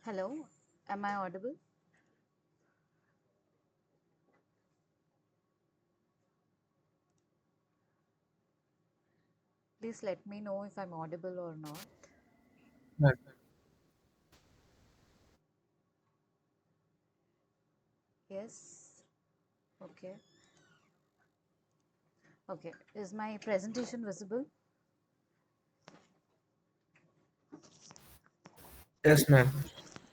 Hello, am I audible? Please let me know if I'm audible or not. Right. Yes. Okay. Okay. Is my presentation visible? Yes, ma'am.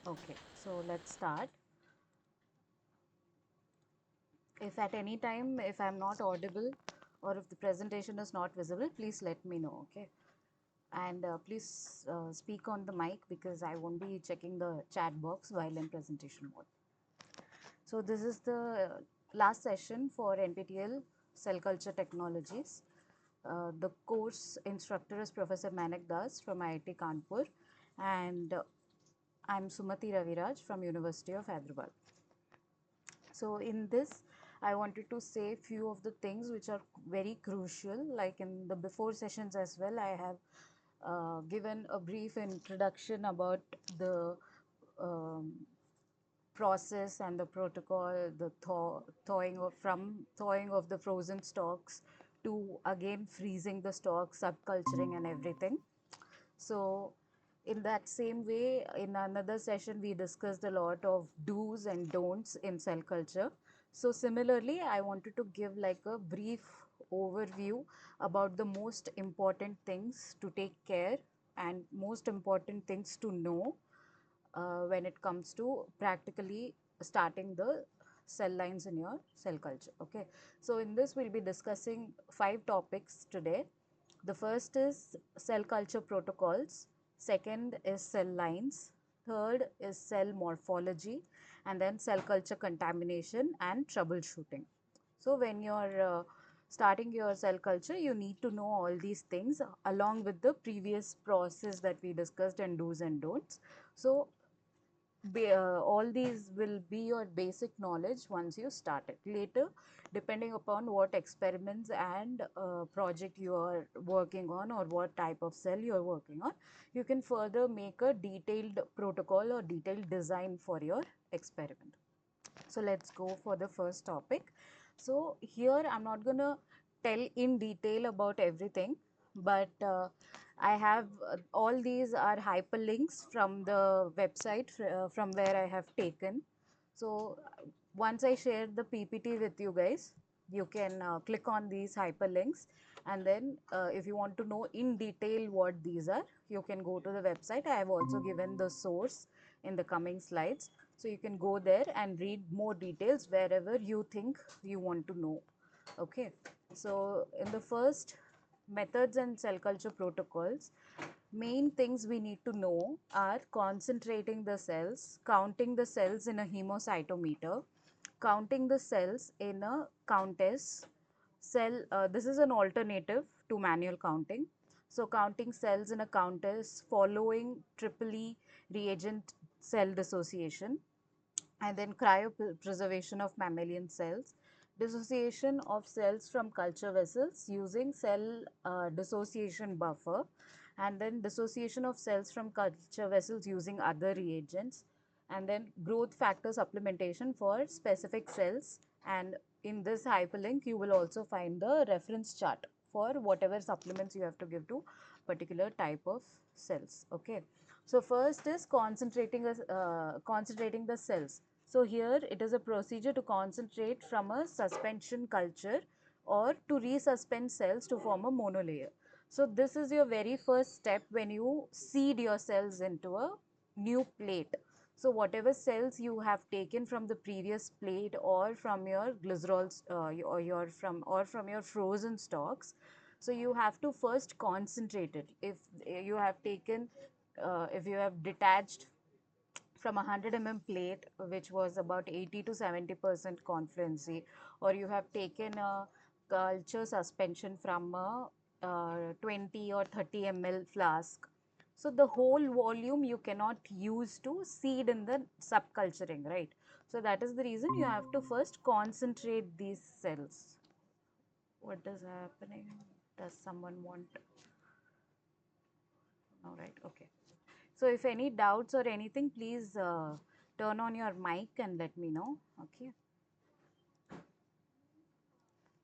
Okay. So let's start. If at any time, if I'm not audible or if the presentation is not visible, please let me know. Okay. And please speak on the mic because I won't be checking the chat box while in presentation mode. So this is the last session for NPTEL Cell Culture Technologies. The course instructor is Professor Manik Das from IIT Kanpur, and I'm Sumati Raviraj from University of Hyderabad. So in this, I wanted to say few of the things which are very crucial. Like in the before sessions as well, I have given a brief introduction about the um, process and the protocol, the thawing of the frozen stocks to again freezing the stock, subculturing and everything. So in that same way, in another session, we discussed a lot of do's and don'ts in cell culture. So similarly, I wanted to give like a brief overview about the most important things to take care and most important things to know when it comes to practically starting the cell lines in your cell culture. Okay, so in this we'll be discussing 5 topics today. The first is cell culture protocols, second is cell lines, third is cell morphology, and then cell culture contamination and troubleshooting. So when you're starting your cell culture, you need to know all these things along with the previous process that we discussed and do's and don'ts. So all these will be your basic knowledge once you start it. Later, depending upon what experiments and project you are working on or what type of cell you are working on, you can further make a detailed protocol or detailed design for your experiment. So let's go for the first topic. So here I'm not going to tell in detail about everything, but I have all these are hyperlinks from the website from where I have taken. So once I share the PPT with you guys, you can click on these hyperlinks, and then if you want to know in detail what these are, you can go to the website. I have also given the source in the coming slides, so you can go there and read more details wherever you think you want to know. Okay, so in the first, methods and cell culture protocols, main things we need to know are concentrating the cells, counting the cells in a hemocytometer, counting the cells in a countess cell. This is an alternative to manual counting. So counting cells in a countess following triple E reagent cell dissociation, and then cryopreservation of mammalian cells, dissociation of cells from culture vessels using cell dissociation buffer, and then dissociation of cells from culture vessels using other reagents, and then growth factor supplementation for specific cells. And in this hyperlink you will also find the reference chart for whatever supplements you have to give to particular type of cells. Okay, so first is concentrating the cells. So here it is a procedure to concentrate from a suspension culture or to resuspend cells to form a monolayer. So this is your very first step when you seed your cells into a new plate. So whatever cells you have taken from the previous plate or from your glycerols or from your frozen stocks, so you have to first concentrate it. If you have taken, if you have detached from a 100 plate which was about 80 to 70% confluency, or you have taken a culture suspension from a 20 or 30 flask, so the whole volume you cannot use to seed in the subculturing, right? So that is the reason you have to first concentrate these cells. What is happening? Does someone want? All right, okay. So if any doubts or anything, please turn on your mic and let me know. Okay.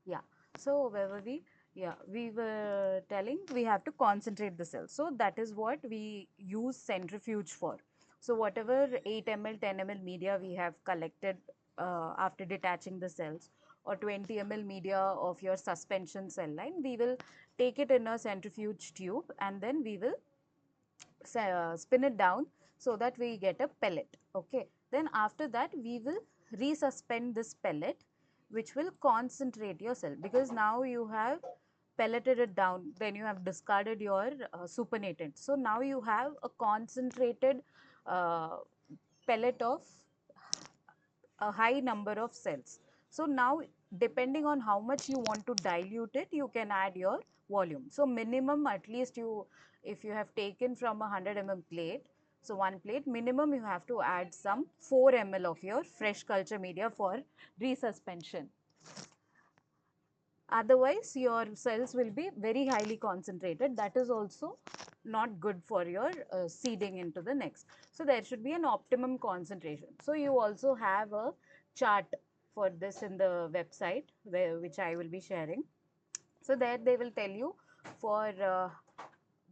Yeah. So where were we? Yeah, we were telling we have to concentrate the cells. So that is what we use centrifuge for. So whatever 8 ml, 10 ml media we have collected after detaching the cells, or 20 ml media of your suspension cell line, we will take it in a centrifuge tube and then we will spin it down so that we get a pellet. Okay, then after that we will resuspend this pellet which will concentrate your cell, because now you have pelleted it down, then you have discarded your supernatant. So now you have a concentrated uh, pellet of a high number of cells. So now depending on how much you want to dilute it, you can add your volume. So minimum, at least you, if you have taken from a 100 plate, so one plate, minimum you have to add some 4 ml of your fresh culture media for resuspension. Otherwise your cells will be very highly concentrated. That is also not good for your seeding into the next. So there should be an optimum concentration. So you also have a chart for this in the website which I will be sharing. So there they will tell you for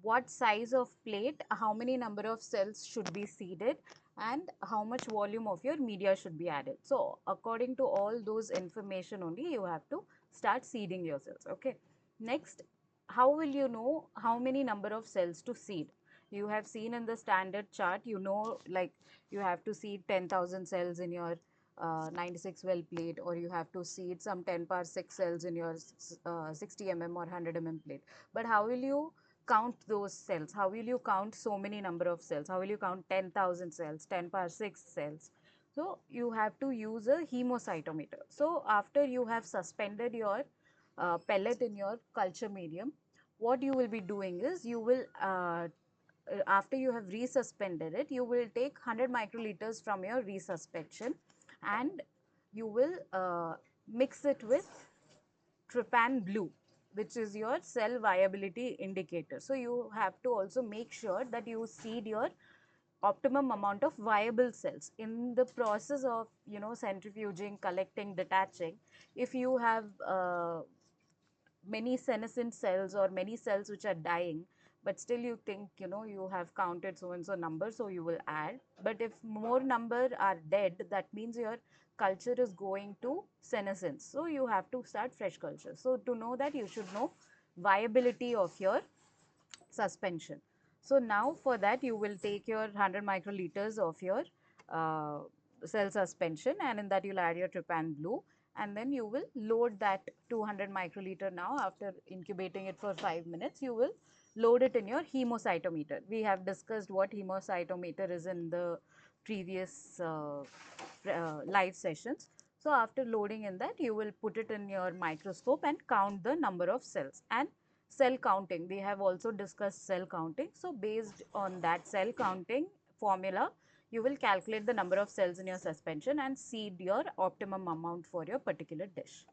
what size of plate, how many number of cells should be seeded, and how much volume of your media should be added. So according to all those information only you have to start seeding your cells. Okay, next, how will you know how many number of cells to seed? You have seen in the standard chart, you know, like you have to seed 10,000 cells in your 96 well plate, or you have to seed some 10 power 6 cells in your 60 or 100 plate. But how will you count those cells? How will you count so many number of cells? How will you count 10,000 cells, 10 power 6 cells? So you have to use a hemocytometer. So after you have suspended your pellet in your culture medium, what you will be doing is you will after you have resuspended it, you will take 100 microliters from your resuspension and you will mix it with trypan blue, which is your cell viability indicator. So you have to also make sure that you seed your optimum amount of viable cells in the process of, you know, centrifuging, collecting, detaching. If you have many senescent cells or many cells which are dying, but still you think, you know, you have counted so and so number, so you will add. But if more number are dead, that means your culture is going to senescence, so you have to start fresh culture. So to know that, you should know viability of your suspension. So now for that you will take your 100 microliters of your uh, cell suspension, and in that you'll add your trypan blue, and then you will load that 200 microliter. Now after incubating it for 5 minutes, you will load it in your hemocytometer. We have discussed what hemocytometer is in the previous live sessions. So after loading in that, you will put it in your microscope and count the number of cells. And cell counting, we have also discussed cell counting. So based on that cell counting formula, you will calculate the number of cells in your suspension and seed your optimum amount for your particular dish.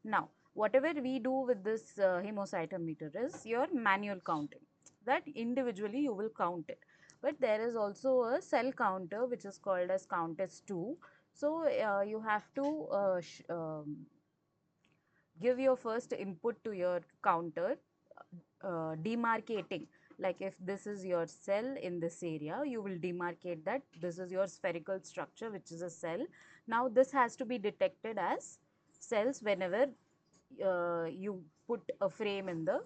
Now whatever we do with this hemocytometer is your manual counting, that individually you will count it. But there is also a cell counter which is called as countess 2. So you have to give your first input to your counter, demarcating, like if this is your cell in this area, you will demarcate that this is your spherical structure which is a cell. Now this has to be detected as cells whenever you put a frame in the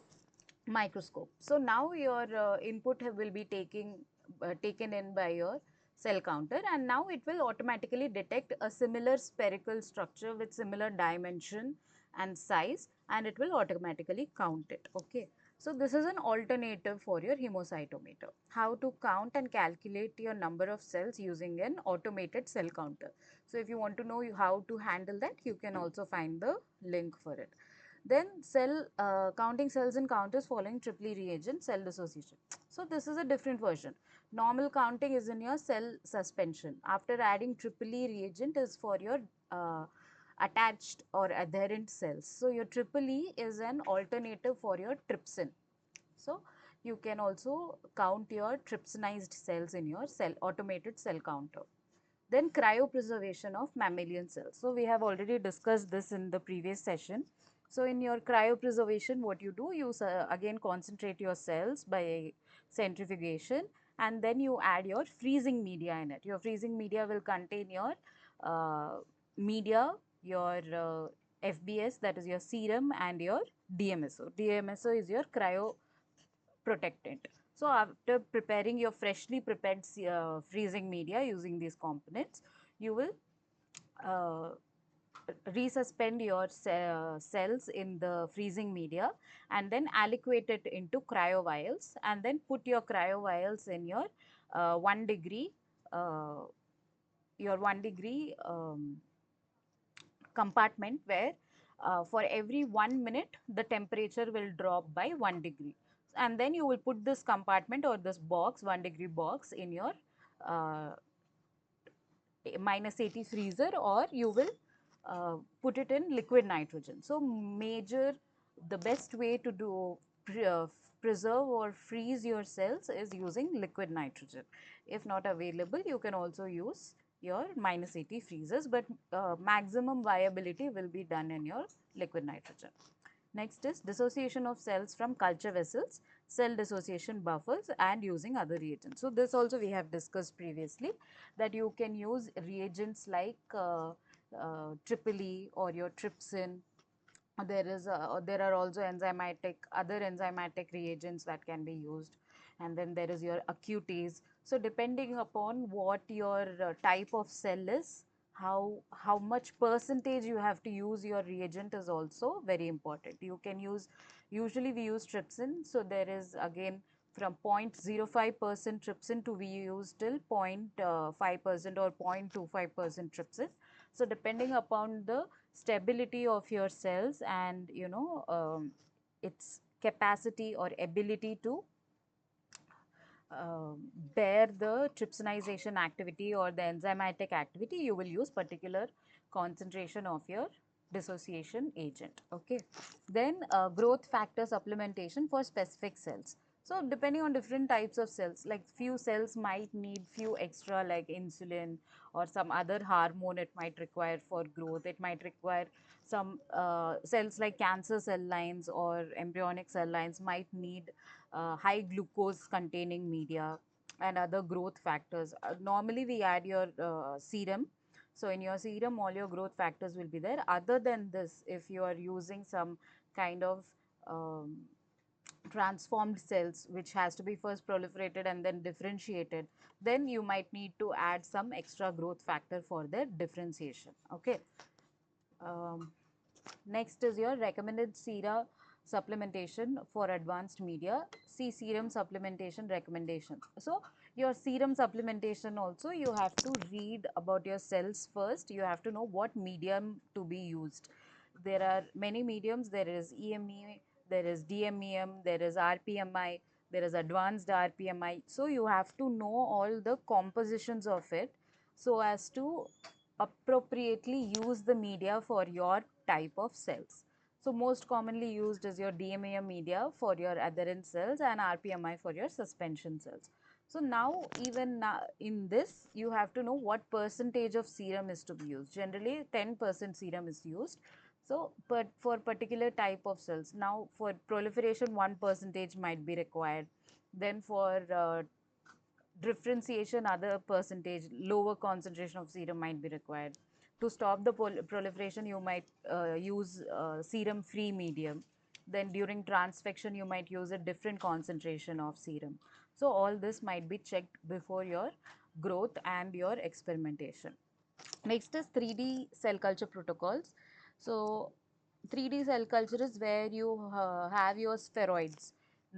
microscope. So now your input will be taken in by your cell counter, and now it will automatically detect a similar spherical structure with similar dimension and size, and it will automatically count it. Okay. So this is an alternative for your hemocytometer. How to count and calculate your number of cells using an automated cell counter. So if you want to know how to handle that, you can also find the link for it. Then cell counting cells and counters following triply reagent cell dissociation. So this is a different version. Normal counting is in your cell suspension. After adding triply reagent is for your attached or adherent cells. So your triple E is an alternative for your trypsin. So you can also count your trypsinized cells in your cell automated cell counter. Then cryopreservation of mammalian cells. So we have already discussed this in the previous session. So in your cryopreservation, what you do, you again concentrate your cells by centrifugation, and then you add your freezing media in it. Your freezing media will contain your uh, media, your FBS, that is your serum, and your DMSO. DMSO is your cryo protectant. So after preparing your freshly prepared freezing media using these components, you will uh, resuspend your cells in the freezing media, and then aliquate it into cryovials, and then put your cryovials in your 1 degree uh, your 1 degree compartment, where for every 1 minute the temperature will drop by 1 degree, and then you will put this compartment or this box, 1 degree box, in your uh, -80 freezer, or you will put it in liquid nitrogen. So the best way to do preserve or freeze your cells is using liquid nitrogen. If not available, you can also use your -80 freezers, but maximum viability will be done in your liquid nitrogen. Next is dissociation of cells from culture vessels, cell dissociation buffers, and using other reagents. So this also we have discussed previously, that you can use reagents like triple E or your trypsin. There are also other enzymatic reagents that can be used, and then there is your acutase. So depending upon what your type of cell is, how much percentage you have to use your reagent is also very important. You can use, usually we use trypsin, so there is again from 0.05% trypsin to we use till 0.5% or 0.25% trypsin. So depending upon the stability of your cells and its capacity or ability to uh, bear the trypsinization activity or the enzymatic activity, you will use particular concentration of your dissociation agent. Okay. Then growth factor supplementation for specific cells. So depending on different types of cells, like few cells might need few extra, like insulin or some other hormone it might require for growth. It might require some cells like cancer cell lines or embryonic cell lines might need high glucose containing media and other growth factors. Normally we add your serum. So in your serum, all your growth factors will be there. Other than this, if you are using some kind of um, transformed cells which has to be first proliferated and then differentiated, then you might need to add some extra growth factor for their differentiation. Okay. um, Next is your recommended sera supplementation for advanced media. See serum supplementation recommendation. So your serum supplementation also, you have to read about your cells first. You have to know what medium to be used. There are many mediums. There is EME, there is DMEM, there is RPMI, there is advanced RPMI. So you have to know all the compositions of it so as to appropriately use the media for your type of cells. So most commonly used is your DMAM media for your adherent cells and RPMI for your suspension cells. So now, even now, in this, you have to know what percentage of serum is to be used. Generally, 10% serum is used. So, but for particular type of cells, now for proliferation, 1% might be required. Then for differentiation, other percentage, lower concentration of serum might be required. To stop the proliferation, you might use serum free medium. Then during transfection, you might use a different concentration of serum. So all this might be checked before your growth and your experimentation. Next is 3D cell culture protocols. So 3D cell culture is where you have your spheroids.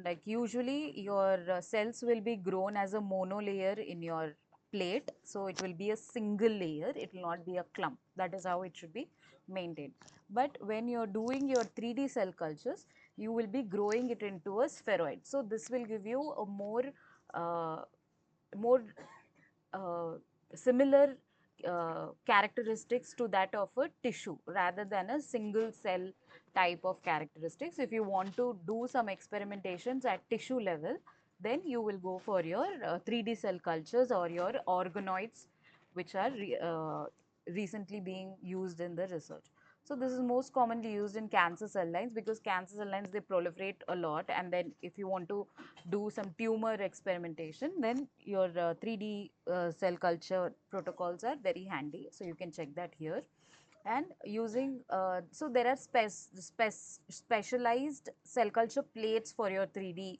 Like usually your cells will be grown as a monolayer in your plate. So it will be a single layer. It will not be a clump. That is how it should be maintained. But when you're doing your 3D cell cultures, you will be growing it into a spheroid. So this will give you a uh, more uh, similar characteristics to that of a tissue rather than a single cell type of characteristics. If you want to do some experimentations at tissue level, then you will go for your 3D cell cultures or your organoids, which are recently being used in the research. So this is most commonly used in cancer cell lines because cancer cell lines, they proliferate a lot, and then if you want to do some tumor experimentation, then your 3D cell culture protocols are very handy. So you can check that here. And using, so there are specialized cell culture plates for your 3D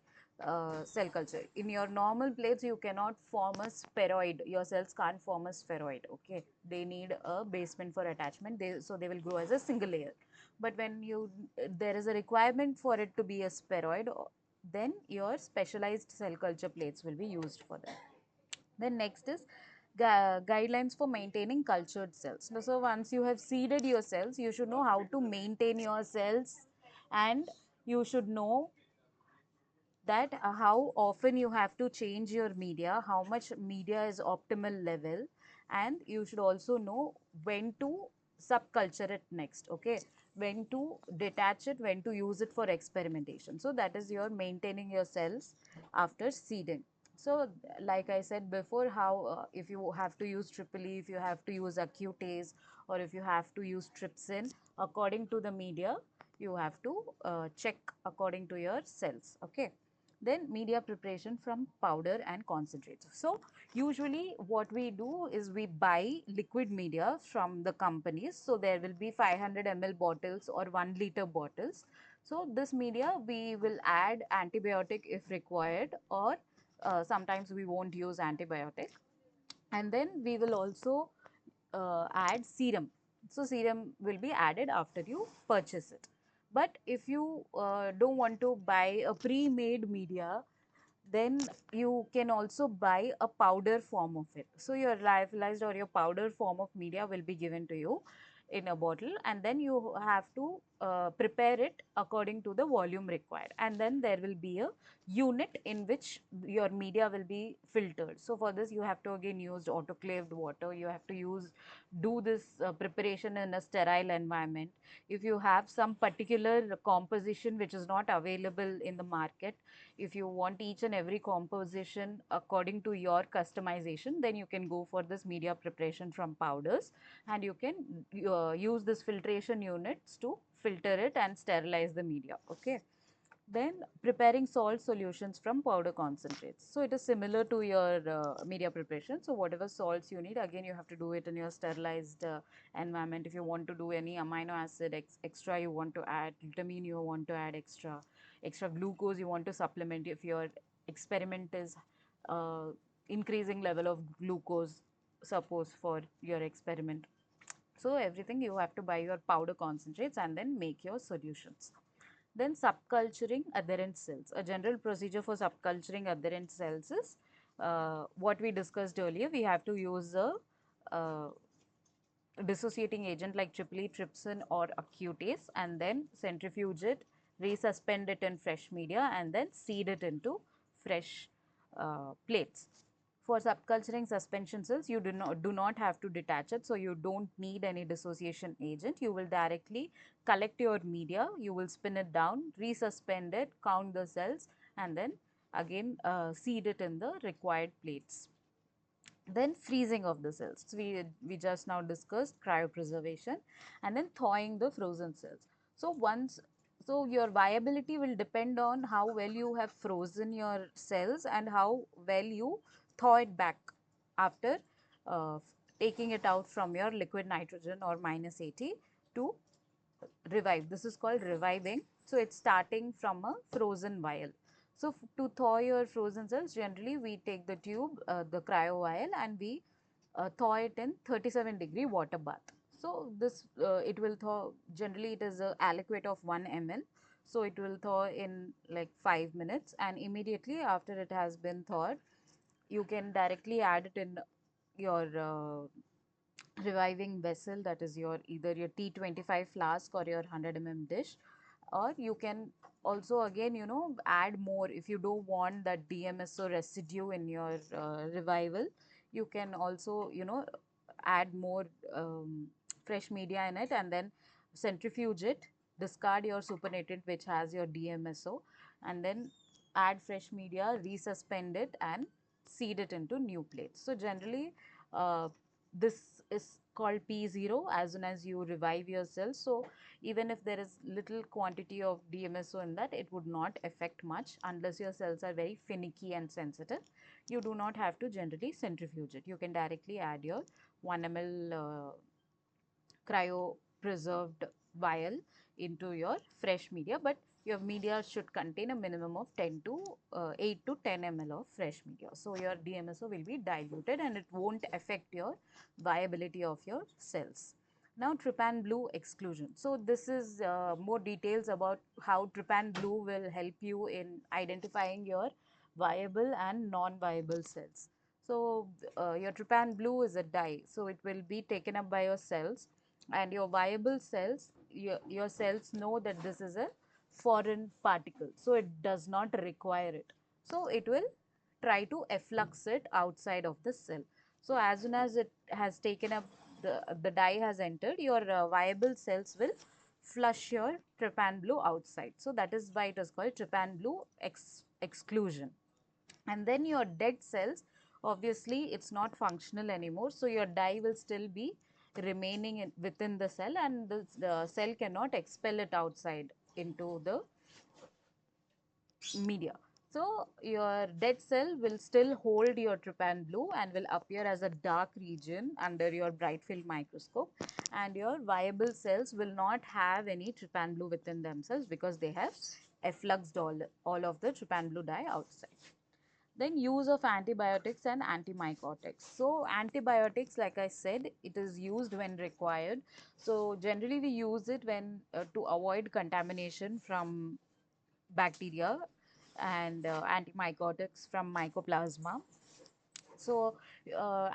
cell culture. In your normal plates, you cannot form a spheroid. Your cells can't form a spheroid. Okay, they need a basement for attachment. So they will grow as a single layer. But when you there is a requirement for it to be a spheroid, then your specialized cell culture plates will be used for that. Then next is guidelines for maintaining cultured cells. So once you have seeded your cells, you should know how to maintain your cells, and you should know that how often you have to change your media, how much media is optimal level, and you should also know when to subculture it next. Okay, when to detach it, when to use it for experimentation. So that is your maintaining your cells after seeding. So like I said before, how if you have to use triple E, if you have to use acutase, or if you have to use trypsin, according to the media, you have to check according to your cells. Okay, then media preparation from powder and concentrates. So usually what we do is we buy liquid media from the companies. So there will be 500 ml bottles or 1 liter bottles. So this media we will add antibiotic if required, or sometimes we won't use antibiotic. And then we will also add serum. So serum will be added after you purchase it. But if you don't want to buy a pre-made media, then you can also buy a powder form of it. So your lyophilized or your powder form of media will be given to you in a bottle, and then you have to prepare it according to the volume required, and then there will be a unit in which your media will be filtered. So for this you have to again use autoclaved water. You have to do this preparation in a sterile environment. If you have some particular composition which is not available in the market, if you want each and every composition according to your customization, then you can go for this media preparation from powders, and you can use this filtration units to filter it and sterilize the media. Okay, then preparing salt solutions from powder concentrates. So it is similar to your media preparation. So whatever salts you need, again you have to do it in your sterilized environment. If you want to do any amino acid extra, you want to add glutamine, you want to add extra glucose, you want to supplement if your experiment is uh, increasing level of glucose, suppose for your experiment. So everything you have to buy your powder concentrates and then make your solutions. Then subculturing adherent cells. A general procedure for subculturing adherent cells is what we discussed earlier. We have to use a uh, dissociating agent like triply trypsin or acutase, and then centrifuge it, resuspend it in fresh media, and then seed it into fresh plates. For subculturing suspension cells, you do not have to detach it, so you don't need any dissociation agent. You will directly collect your media, you will spin it down, resuspend it, count the cells, and then again seed it in the required plates. Then freezing of the cells. So we just now discussed cryopreservation, and then thawing the frozen cells. So once, so your viability will depend on how well you have frozen your cells and how well you thaw it back after uh, taking it out from your liquid nitrogen or minus 80 to revive. This is called reviving. So it's starting from a frozen vial. So to thaw your frozen cells, generally we take the tube, the cryo vial, and we thaw it in 37-degree water bath. So this it will thaw. Generally, it is a aliquot of 1 ml. So it will thaw in like 5 minutes, and immediately after it has been thawed, you can directly add it in your reviving vessel, that is your either your T25 flask or your 100 dish. Or you can also again add more if you don't want that DMSO residue in your revival. You can also add more fresh media in it and then centrifuge it, discard your supernatant which has your DMSO, and then add fresh media, resuspend it, and seed it into new plates. So generally uh, this is called P0 as soon as you revive your cells. So even if there is little quantity of DMSO in that, it would not affect much unless your cells are very finicky and sensitive. You do not have to generally centrifuge it. You can directly add your 1 ml cryo preserved vial into your fresh media, but your media should contain a minimum of 10 to 8 to 10 ml of fresh media. So your DMSO will be diluted and it won't affect your viability of your cells. Now trypan blue exclusion. So this is more details about how trypan blue will help you in identifying your viable and non-viable cells. So your trypan blue is a dye, so it will be taken up by your cells, and your viable cells, your cells know that this is a foreign particle, so it does not require it. So it will try to efflux it outside of the cell. So as soon as it has taken up the dye has entered, your viable cells will flush your trypan blue outside. So that is why it is called trypan blue exclusion. And then your dead cells, obviously it's not functional anymore, so your dye will still be remaining within the cell, and the cell cannot expel it outside into the media. So your dead cell will still hold your trypan blue and will appear as a dark region under your bright field microscope, and your viable cells will not have any trypan blue within themselves because they have effluxed all of the trypan blue dye outside. Then use of antibiotics and antimycotics. So antibiotics, like I said, it is used when required. So generally we use it when to avoid contamination from bacteria, and antimycotics from mycoplasma. So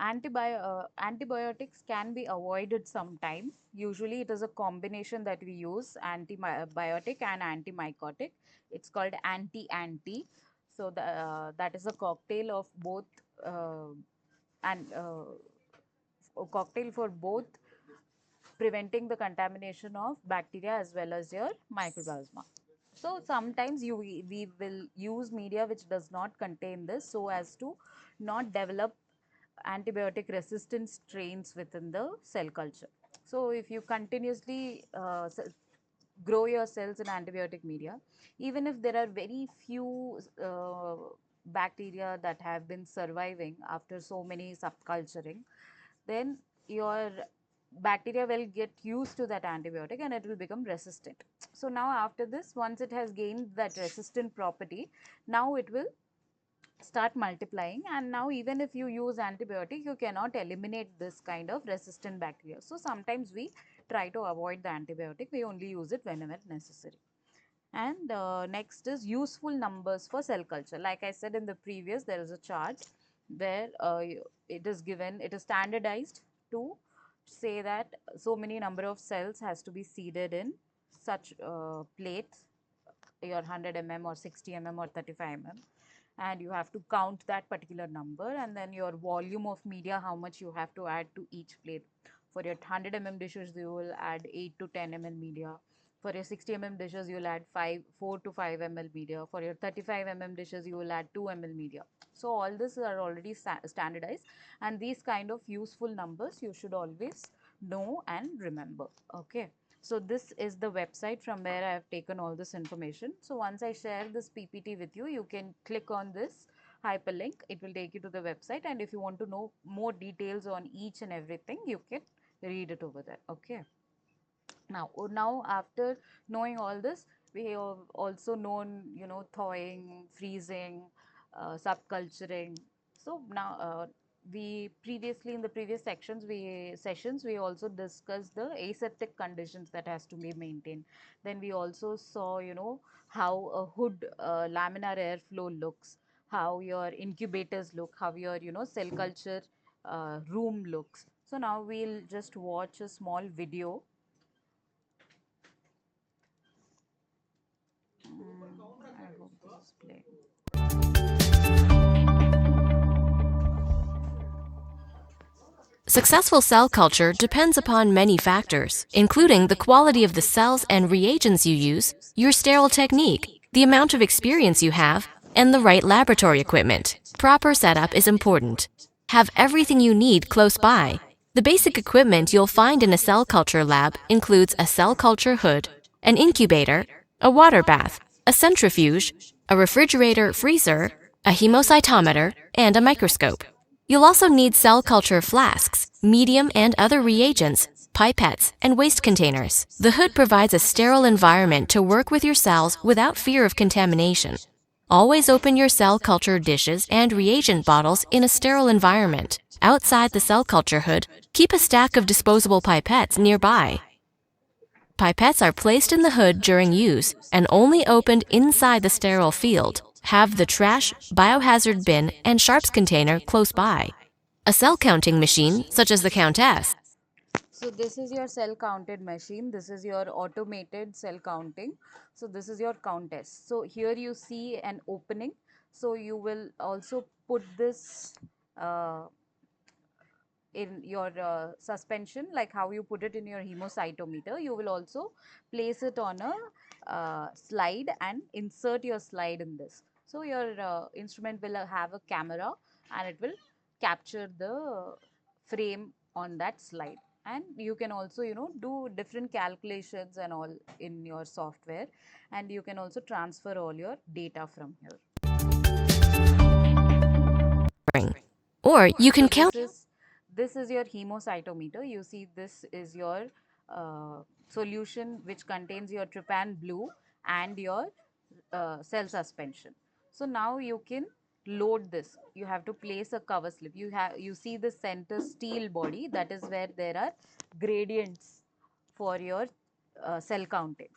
antibiotics can be avoided sometimes. Usually it is a combination that we use, antibiotic and antimycotic. It's called anti-anti. So that is a cocktail of both, and a cocktail for both preventing the contamination of bacteria as well as your mycoplasma. So sometimes we will use media which does not contain this, so as to not develop antibiotic resistant strains within the cell culture. So if you continuously grow your cells in antibiotic media, even if there are very few bacteria that have been surviving after so many subculturing, then your bacteria will get used to that antibiotic and it will become resistant. So now after this, once it has gained that resistant property, now it will start multiplying, and now even if you use antibiotic, you cannot eliminate this kind of resistant bacteria. So sometimes we try to avoid the antibiotic, we only use it whenever necessary. And next is useful numbers for cell culture. Like I said in the previous, there is a chart where it is given, it is standardized to say that so many number of cells has to be seeded in such plates, your 100 or 60 or 35 and you have to count that particular number, and then your volume of media, how much you have to add to each plate. For your 100 dishes, you will add 8 to 10 media. For your 60 dishes, you'll add 4 to 5 media. For your 35 dishes, you will add 2 media. So all this are already standardized, and these kind of useful numbers you should always know and remember. Okay. So this is the website from where I have taken all this information. So once I share this PPT with you, you can click on this hyperlink. It will take you to the website, and if you want to know more details on each and everything, you can read it over there. Okay. Now after knowing all this, we have also known, thawing, freezing, subculturing. So now we previously in the previous sessions we also discussed the aseptic conditions that has to be maintained. Then we also saw, how a hood laminar airflow looks, how your incubators look, how your, cell culture room looks. So now we'll just watch a small video. I hope this is playing. Successful cell culture depends upon many factors, including the quality of the cells and reagents you use, your sterile technique, the amount of experience you have, and the right laboratory equipment. Proper setup is important. Have everything you need close by. The basic equipment you'll find in a cell culture lab includes a cell culture hood, an incubator, a water bath, a centrifuge, a refrigerator freezer, a hemocytometer, and a microscope. You'll also need cell culture flasks, medium and other reagents, pipettes, and waste containers. The hood provides a sterile environment to work with your cells without fear of contamination. Always open your cell culture dishes and reagent bottles in a sterile environment. Outside the cell culture hood, keep a stack of disposable pipettes nearby. Pipettes are placed in the hood during use and only opened inside the sterile field. Have the trash, biohazard bin, and sharps container close by. A cell counting machine, such as the Countess. So this is your cell counted machine. This is your automated cell counting. So this is your countess. So here you see an opening. So you will also put this uh, in your suspension, like how you put it in your hemocytometer. You will also place it on a slide and insert your slide in this. So your instrument will have a camera, and it will capture the frame on that slide. And you can also, do different calculations and all in your software, and you can also transfer all your data from here. Or you can So count. this is your hemocytometer. You see, this is your solution which contains your trypan blue and your cell suspension. So now you can load this. You have to place a cover slip. You see the center steel body, that is where there are gradients for your cell counting,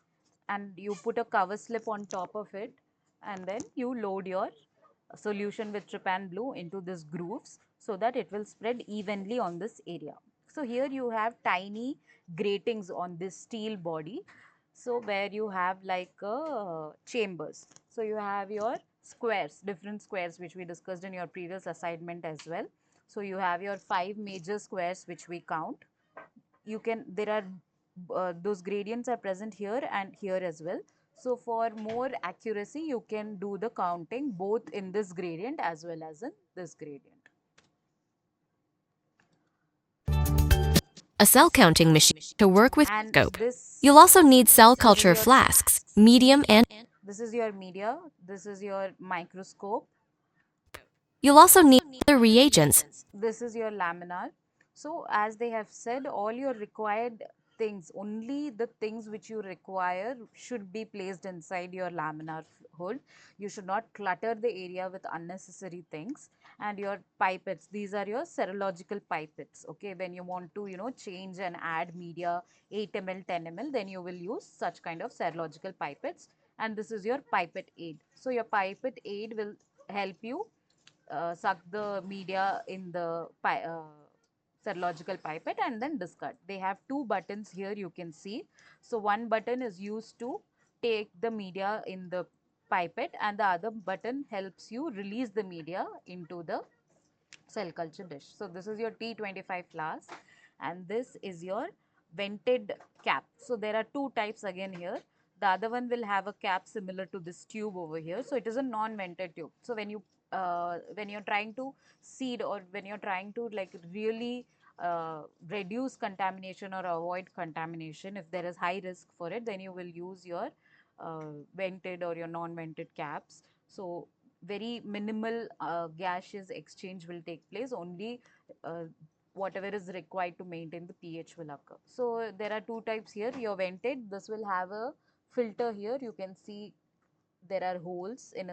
and you put a cover slip on top of it, and then you load your solution with trypan blue into this grooves so that it will spread evenly on this area. So here you have tiny gratings on this steel body, so where you have like chambers. So you have your squares, different squares, which we discussed in your previous assignment as well. So you have your 5 major squares which we count. You can, there are those gradients are present here and here as well. So for more accuracy, you can do the counting both in this gradient as well as in this gradient. A cell counting machine to work with And scope. You'll this also need cell is culture your, flasks, medium and this is your media, this is your microscope, you'll also need other reagents. this is your laminar. So as they have said, all your required things, only the things which you require should be placed inside your laminar hood. You should not clutter the area with unnecessary things. And your pipettes, these are your serological pipettes. Okay, when you want to, change and add media 8 ml, 10 ml, then you will use such kind of serological pipettes. And this is your pipette aid. So your pipette aid will help you suck the media in the serological pipette and then discard. They have two buttons here, you can see. So one button is used to take the media in the pipette, and the other button helps you release the media into the cell culture dish. So this is your T25 flask, and this is your vented cap. So there are two types again here. The other one will have a cap similar to this tube over here. So it is a non-vented tube. So when you're trying to seed, or when you're trying to like really reduce contamination or avoid contamination, if there is high risk for it, then you will use your vented or your non-vented caps. So very minimal gaseous exchange will take place. Only whatever is required to maintain the pH will occur. So there are two types here. Your vented, this will have a filter here. You can see there are holes in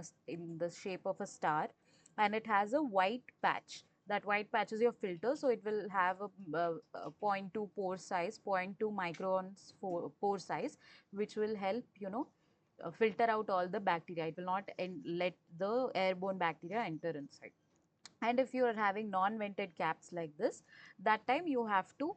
the shape of a star, and it has a white patch. That white patch is your filter, so it will have a zero point 0.2 pore size, zero point 0.2 microns pore size, which will help filter out all the bacteria. It will not let the airborne bacteria enter inside. And if you are having non-vented caps like this, that time you have to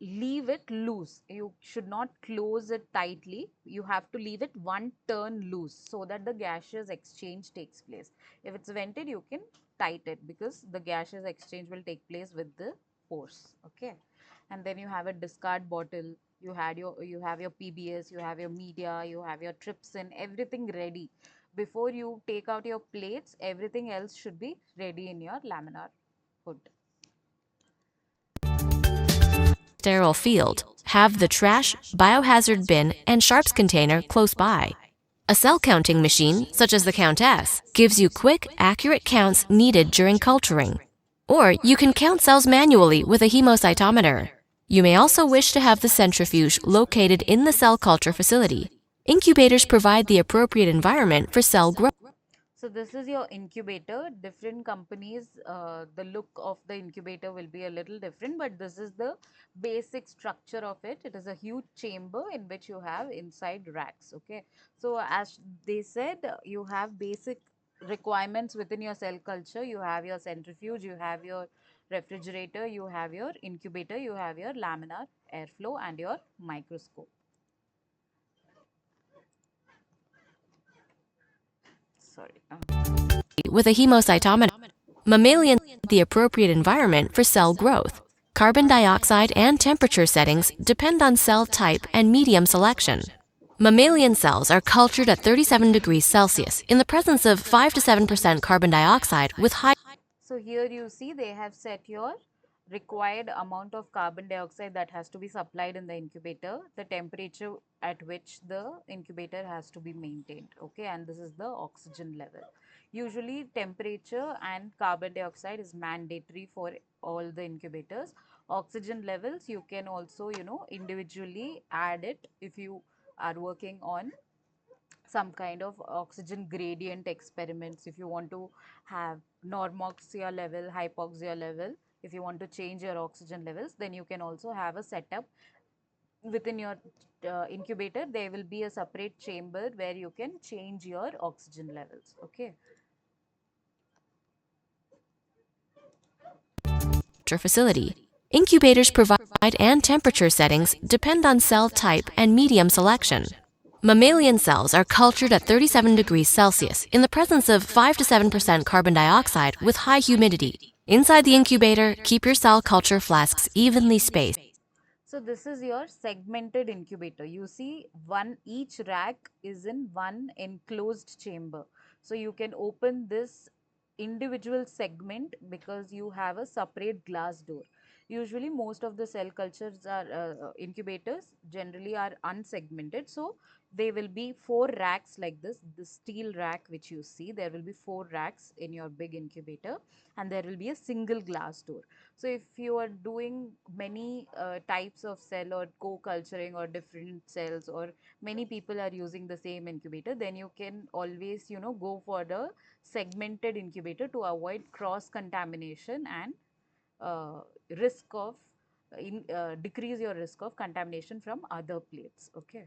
leave it loose. You should not close it tightly. You have to leave it one turn loose so that the gaseous exchange takes place. If it's vented, you can tight it, because the gaseous exchange will take place with the pores. Okay. And then you have a discard bottle. You have your PBS, you have your media, you have your trypsin, everything ready. Before you take out your plates, everything else should be ready in your laminar hood. Sterile field, have the trash, biohazard bin, and sharps container close by. A cell counting machine, such as the Countess, gives you quick, accurate counts needed during culturing. Or you can count cells manually with a hemocytometer. You may also wish to have the centrifuge located in the cell culture facility. Incubators provide the appropriate environment for cell growth. So this is your incubator. Different companies, the look of the incubator will be a little different, but this is the basic structure of it. It is a huge chamber in which you have inside racks. Okay. So as they said, you have basic requirements within your cell culture. You have your centrifuge, you have your refrigerator, you have your incubator, you have your laminar airflow, and your microscope. Sorry. With a hemocytometer, mammalians need the appropriate environment for cell growth. Carbon dioxide and temperature settings depend on cell type and medium selection. Mammalian cells are cultured at 37 degrees Celsius in the presence of 5 to 7% carbon dioxide with high. So here you see they have set your required amount of carbon dioxide that has to be supplied in the incubator, the temperature at which the incubator has to be maintained. Okay, and this is the oxygen level. Usually temperature and carbon dioxide is mandatory for all the incubators. Oxygen levels, you can also individually add it if you are working on some kind of oxygen gradient experiments. If you want to have normoxia level, hypoxia level, if you want to change your oxygen levels, then you can also have a setup within your incubator. There will be a separate chamber where you can change your oxygen levels. Okay. Facility. Incubators provide and temperature settings depend on cell type and medium selection. Mammalian cells are cultured at 37 degrees Celsius in the presence of 5 to 7% carbon dioxide with high humidity. Inside the incubator, keep your cell culture flasks evenly spaced. So this is your segmented incubator. You see each rack is in one enclosed chamber. So you can open this individual segment because you have a separate glass door. Usually most of the cell cultures are incubators generally are unsegmented. So there will be 4 racks like this. The steel rack which you see, there will be 4 racks in your big incubator, and there will be a single glass door. So if you are doing many types of cell or co-culturing or different cells, or many people are using the same incubator, then you can always go for the segmented incubator to avoid cross contamination and risk of decrease your risk of contamination from other plates. Okay.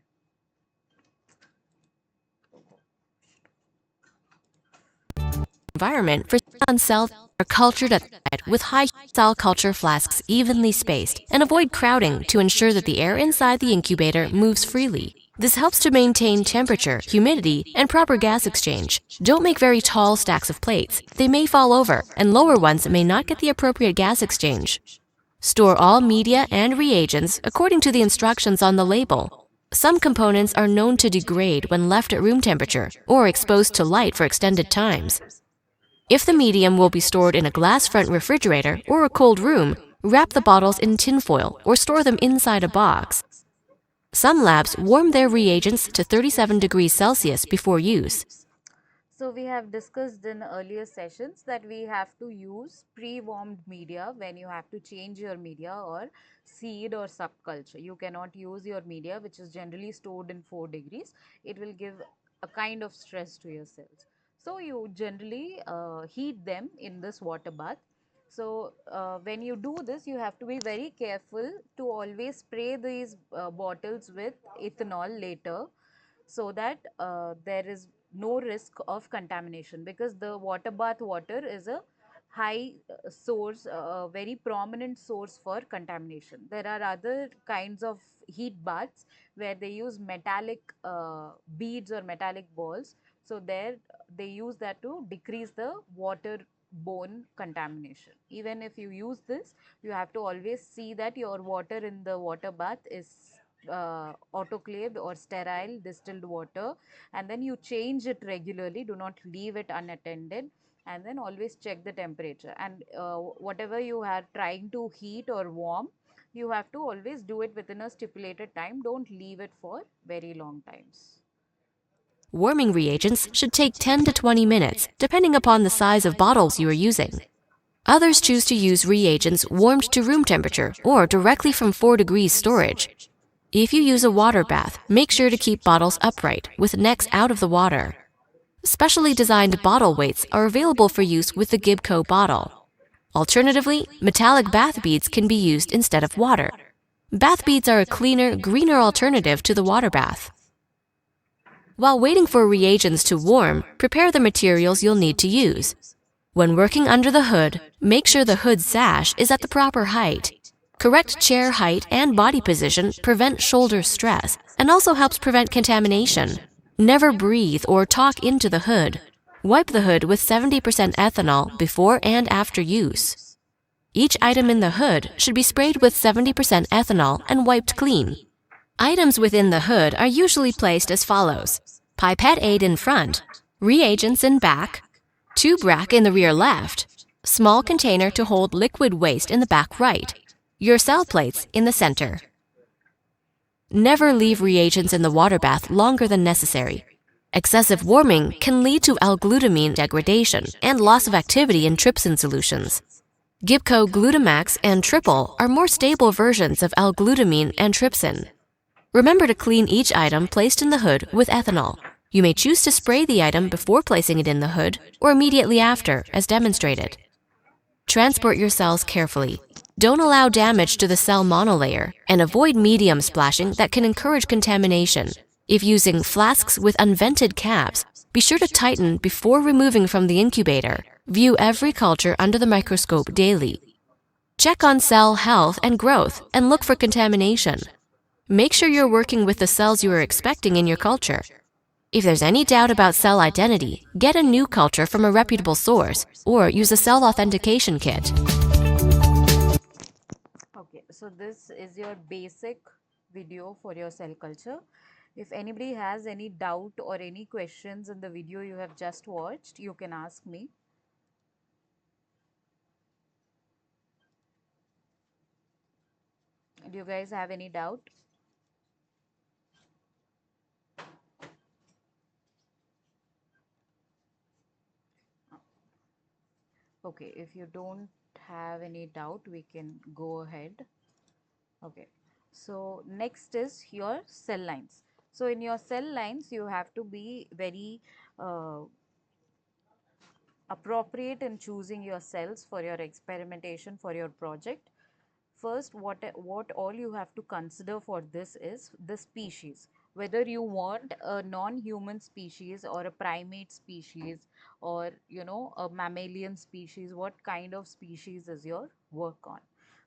Environment for cells are cultured at with high cell culture flasks evenly spaced and avoid crowding to ensure that the air inside the incubator moves freely. This helps to maintain temperature, humidity, and proper gas exchange. Don't make very tall stacks of plates. They may fall over, and lower ones may not get the appropriate gas exchange. Store all media and reagents according to the instructions on the label. Some components are known to degrade when left at room temperature or exposed to light for extended times. If the medium will be stored in a glass front refrigerator or a cold room, wrap the bottles in tinfoil or store them inside a box. Some labs warm their reagents to 37 degrees Celsius before use. So we have discussed in earlier sessions that we have to use pre-warmed media when you have to change your media or seed or subculture. You cannot use your media which is generally stored in 4 degrees. It will give a kind of stress to your cells. So you generally heat them in this water bath. So when you do this, you have to be very careful to always spray these bottles with ethanol later, so that there is no risk of contamination, because the water bath water is a high source, a very prominent source for contamination. There are other kinds of heat baths where they use metallic beads or metallic balls. So there they use that to decrease the waterborne contamination. Even if you use this, you have to always see that your water in the water bath is autoclaved or sterile distilled water, and then you change it regularly. Do not leave it unattended, and then always check the temperature. And whatever you are trying to heat or warm, you have to always do it within a stipulated time. Don't leave it for very long times. Warming reagents should take 10 to 20 minutes, depending upon the size of bottles you are using. Others choose to use reagents warmed to room temperature or directly from 4 degrees storage. If you use a water bath, make sure to keep bottles upright, with necks out of the water. Specially designed bottle weights are available for use with the Gibco bottle. Alternatively, metallic bath beads can be used instead of water. Bath beads are a cleaner, greener alternative to the water bath. While waiting for reagents to warm, prepare the materials you'll need to use. When working under the hood, make sure the hood sash is at the proper height. Correct chair height and body position prevent shoulder stress and also helps prevent contamination. Never breathe or talk into the hood. Wipe the hood with 70% ethanol before and after use. Each item in the hood should be sprayed with 70% ethanol and wiped clean. Items within the hood are usually placed as follows: pipette aid in front, reagents in back, tube rack in the rear left, small container to hold liquid waste in the back right, your cell plates in the center. Never leave reagents in the water bath longer than necessary. Excessive warming can lead to L-glutamine degradation and loss of activity in trypsin solutions. Gibco Glutamax and Triple are more stable versions of L-glutamine and trypsin. Remember to clean each item placed in the hood with ethanol. You may choose to spray the item before placing it in the hood or immediately after, as demonstrated. Transport your cells carefully. Don't allow damage to the cell monolayer and avoid medium splashing that can encourage contamination. If using flasks with unvented caps, be sure to tighten before removing from the incubator. View every culture under the microscope daily. Check on cell health and growth and look for contamination. Make sure you're working with the cells you are expecting in your culture. If there's any doubt about cell identity, get a new culture from a reputable source or use a cell authentication kit. Okay, so this is your basic video for your cell culture. If anybody has any doubt or any questions in the video you have just watched, you can ask me. Do you guys have any doubt? Okay, if you don't have any doubt, we can go ahead. Okay, so next is your cell lines. So in your cell lines, you have to be very uh, appropriate in choosing your cells for your experimentation for your project. First, what all you have to consider for this is the species, whether you want a non-human species or a primate species, or a mammalian species. What kind of species is your work on?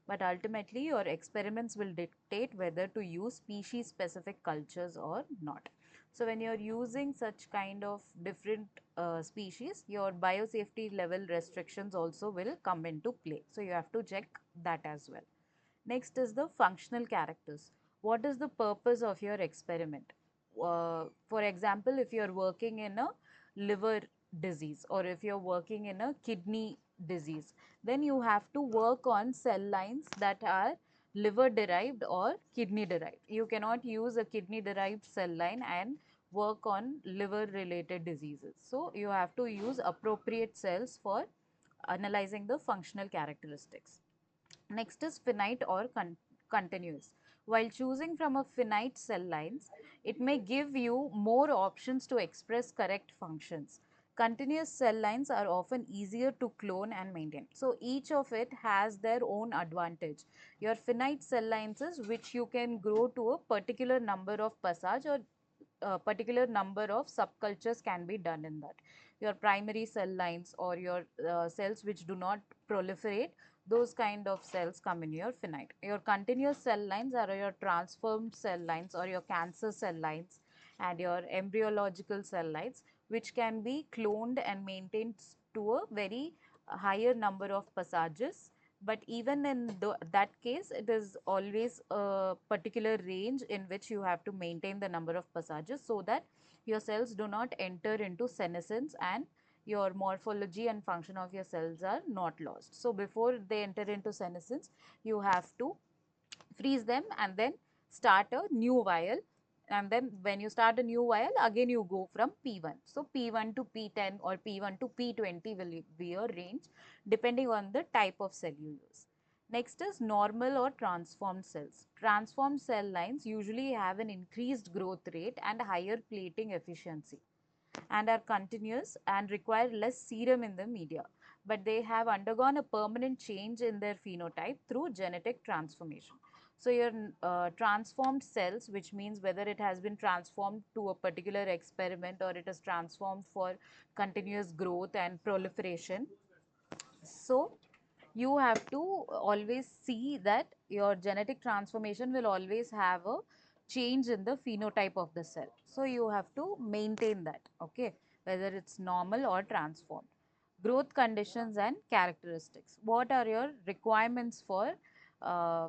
But ultimately your experiments will dictate whether to use species specific cultures or not. So when you're using such kind of different species, your biosafety level restrictions also will come into play. So you have to check that as well. Next is the functional characters. What is the purpose of your experiment? For example, if you're working in a liver disease or if you're working in a kidney disease, then you have to work on cell lines that are liver derived or kidney derived. You cannot use a kidney derived cell line and work on liver related diseases. So you have to use appropriate cells for analyzing the functional characteristics. Next is finite or continuous. While choosing from a finite cell lines, it may give you more options to express correct functions. Continuous cell lines are often easier to clone and maintain. So each of it has their own advantage. Your finite cell lines is which you can grow to a particular number of passage, or a particular number of subcultures can be done in that. Your primary cell lines or your cells which do not proliferate, those kind of cells come in your finite. Your continuous cell lines are your transformed cell lines or your cancer cell lines and your embryological cell lines, which can be cloned and maintained to a very higher number of passages. But even in that case, it is always a particular range in which you have to maintain the number of passages so that your cells do not enter into senescence and your morphology and function of your cells are not lost. So before they enter into senescence, you have to freeze them and then start a new vial. And then when you start a new vial, again you go from P1. So P1 to P10 or P1 to P20 will be your range depending on the type of cell you use. Next is normal or transformed cells. Transformed cell lines usually have an increased growth rate and higher plating efficiency and are continuous and require less serum in the media, but they have undergone a permanent change in their phenotype through genetic transformation. So your transformed cells, which means whether it has been transformed to a particular experiment or it is transformed for continuous growth and proliferation. So you have to always see that your genetic transformation will always have a change in the phenotype of the cell. So you have to maintain that, okay, whether it's normal or transformed. Growth conditions and characteristics. What are your requirements for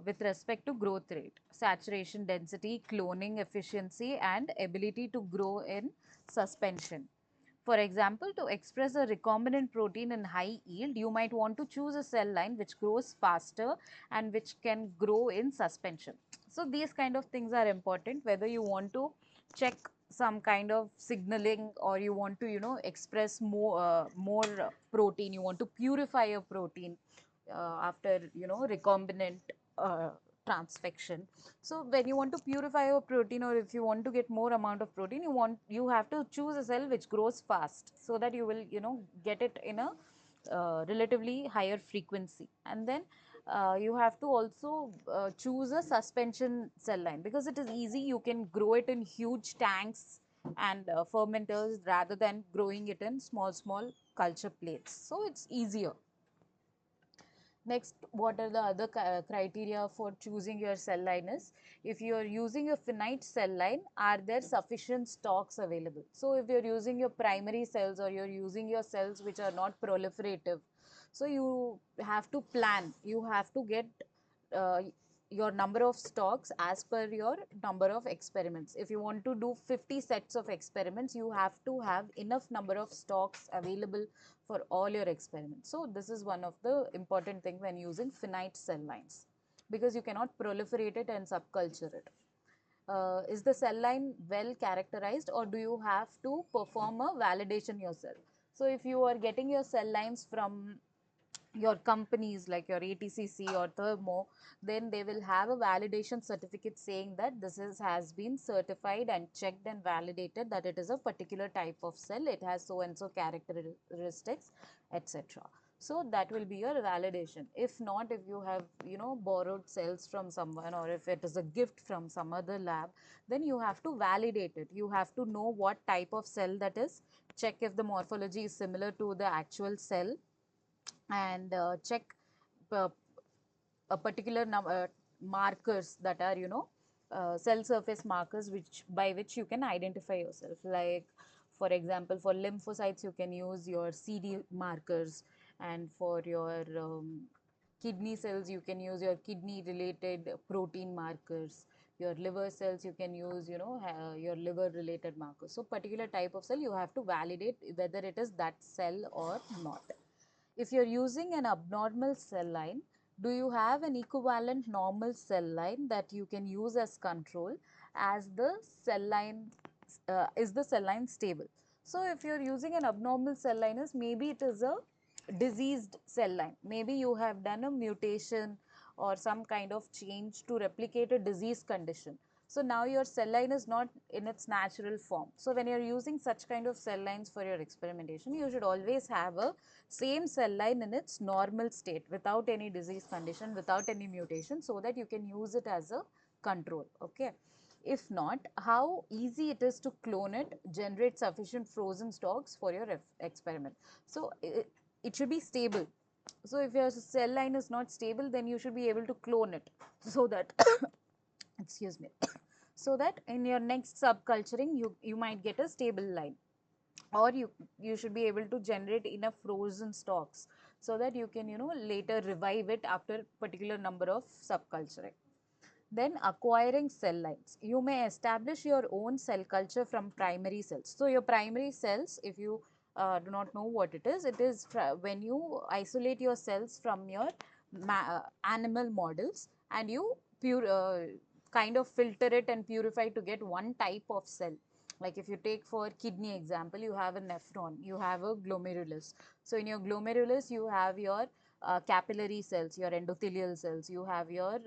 with respect to growth rate, saturation density, cloning efficiency, and ability to grow in suspension? For example, to express a recombinant protein in high yield, you might want to choose a cell line which grows faster and which can grow in suspension. So these kind of things are important, whether you want to check some kind of signaling or you want to, express more protein, you want to purify a protein after, recombinant uh, transfection. So when you want to purify a protein or if you want to get more amount of protein, you have to choose a cell which grows fast so that you will, get it in a relatively higher frequency. And then you have to also choose a suspension cell line because it is easy. You can grow it in huge tanks and fermenters rather than growing it in small culture plates. So it's easier. Next, what are the other criteria for choosing your cell line is, if you are using a finite cell line, are there sufficient stocks available? So if you're using your primary cells or you're using your cells which are not proliferative, so you have to plan, you have to get uh, your number of stocks as per your number of experiments. If you want to do 50 sets of experiments, you have to have enough number of stocks available for all your experiments. So this is one of the important thing when using finite cell lines, because you cannot proliferate it and subculture it. Is the cell line well characterized or do you have to perform a validation yourself? So if you are getting your cell lines from your companies like your ATCC or Thermo, then they will have a validation certificate saying that this has been certified and checked and validated that it is a particular type of cell, it has so and so characteristics, etc. So that will be your validation. If not, if you have, borrowed cells from someone or if it is a gift from some other lab, then you have to validate it. You have to know what type of cell that is, check if the morphology is similar to the actual cell, and check uh, a particular markers that are, cell surface markers which by which you can identify yourself. Like for example, for lymphocytes you can use your CD markers, and for your kidney cells, you can use your kidney related protein markers. Your liver cells, you can use, your liver related markers. So particular type of cell, you have to validate whether it is that cell or not. If you're using an abnormal cell line, do you have an equivalent normal cell line that you can use as control? As the cell line, is the cell line stable? So if you're using an abnormal cell line, is maybe it is a diseased cell line. Maybe you have done a mutation or some kind of change to replicate a disease condition. So now your cell line is not in its natural form. So when you're using such kind of cell lines for your experimentation, you should always have a same cell line in its normal state without any disease condition, without any mutation, so that you can use it as a control. Okay. If not, how easy it is to clone it, generate sufficient frozen stocks for your experiment. So it should be stable. So if your cell line is not stable, then you should be able to clone it so that excuse me, so that in your next subculturing you might get a stable line, or you should be able to generate enough frozen stocks so that you can later revive it after particular number of subculturing. Then acquiring cell lines. You may establish your own cell culture from primary cells. So your primary cells, if you do not know what it is when you isolate your cells from your animal models, and you kind of filter it and purify to get one type of cell. Like if you take for kidney example, you have a nephron, you have a glomerulus. So in your glomerulus, you have your capillary cells, your endothelial cells, you have your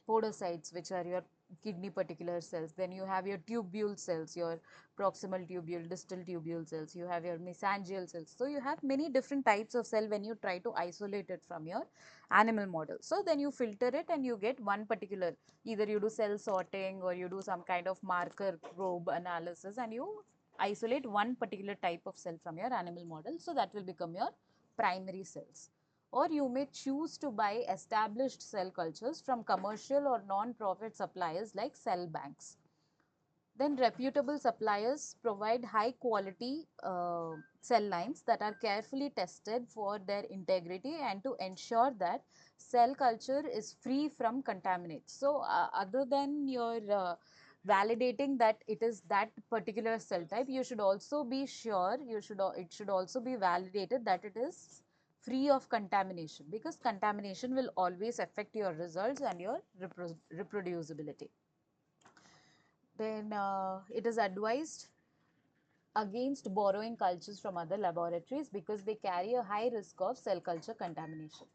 podocytes, which are your kidney particular cells. Then you have your tubule cells, your proximal tubule, distal tubule cells. You have your mesangial cells. So you have many different types of cell when you try to isolate it from your animal model. So then you filter it and you get one particular, either you do cell sorting or you do some kind of marker probe analysis, and you isolate one particular type of cell from your animal model. So that will become your primary cells. Or you may choose to buy established cell cultures from commercial or non-profit suppliers like cell banks. Then reputable suppliers provide high quality cell lines that are carefully tested for their integrity and to ensure that cell culture is free from contaminants. So other than your validating that it is that particular cell type, you should also be sure, it should also be validated that it is free of contamination, because contamination will always affect your results and your reproducibility. Then it is advised against borrowing cultures from other laboratories because they carry a high risk of cell culture contamination.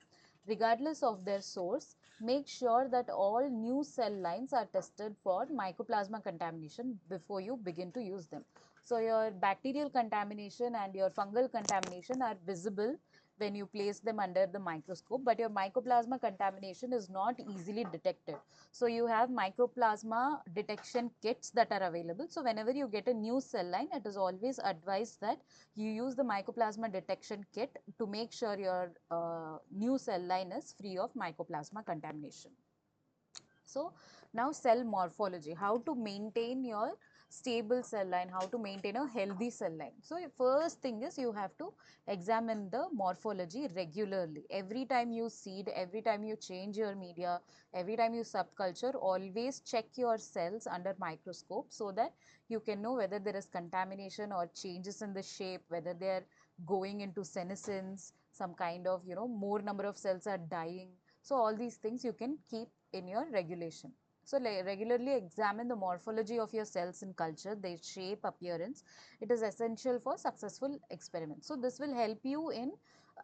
Regardless of their source, make sure that all new cell lines are tested for mycoplasma contamination before you begin to use them. So your bacterial contamination and your fungal contamination are visible when you place them under the microscope, but your mycoplasma contamination is not easily detected. So you have mycoplasma detection kits that are available. So whenever you get a new cell line, it is always advised that you use the mycoplasma detection kit to make sure your new cell line is free of mycoplasma contamination. So now cell morphology, how to maintain your stable cell line, how to maintain a healthy cell line. So first thing is you have to examine the morphology regularly. Every time you seed, every time you change your media, every time you subculture, always check your cells under microscope so that you can know whether there is contamination or changes in the shape, whether they are going into senescence, some kind of more number of cells are dying. So all these things you can keep in your regulation. So regularly examine the morphology of your cells in culture, their shape, appearance. It is essential for successful experiments. So this will help you in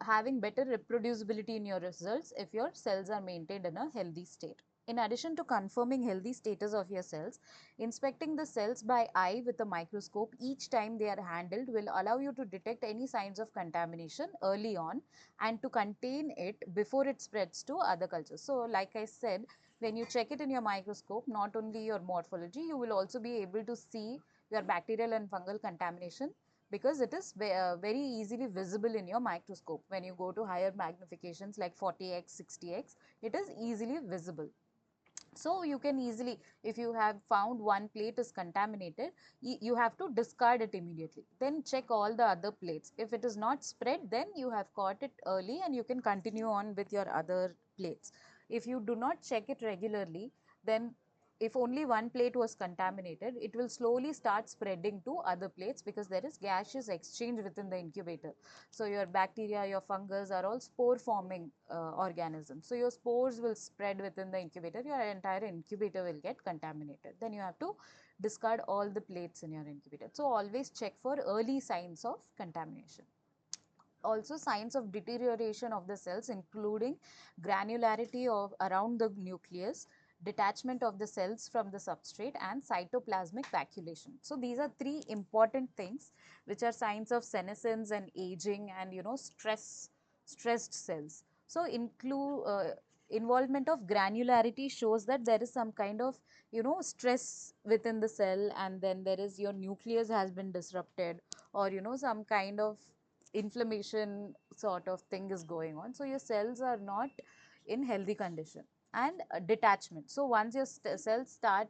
having better reproducibility in your results if your cells are maintained in a healthy state. In addition to confirming healthy status of your cells, inspecting the cells by eye with a microscope each time they are handled will allow you to detect any signs of contamination early on and to contain it before it spreads to other cultures. So like I said, when you check it in your microscope, not only your morphology, you will also be able to see your bacterial and fungal contamination, because it is very easily visible in your microscope. When you go to higher magnifications like 40x, 60x, it is easily visible. So you can easily, if you have found one plate is contaminated, you have to discard it immediately, then check all the other plates. If it is not spread, then you have caught it early and you can continue on with your other plates. If you do not check it regularly, then if only one plate was contaminated, it will slowly start spreading to other plates, because there is gaseous exchange within the incubator. So your bacteria, your fungus are all spore forming organisms. So your spores will spread within the incubator, your entire incubator will get contaminated. Then you have to discard all the plates in your incubator. So always check for early signs of contamination. Also, signs of deterioration of the cells, including granularity of around the nucleus, detachment of the cells from the substrate, and cytoplasmic vacuolation. So these are three important things which are signs of senescence and aging and stressed cells. So include involvement of granularity shows that there is some kind of stress within the cell, and then there is your nucleus has been disrupted, or some kind of inflammation sort of thing is going on. So your cells are not in healthy condition. And detachment. So once your cells start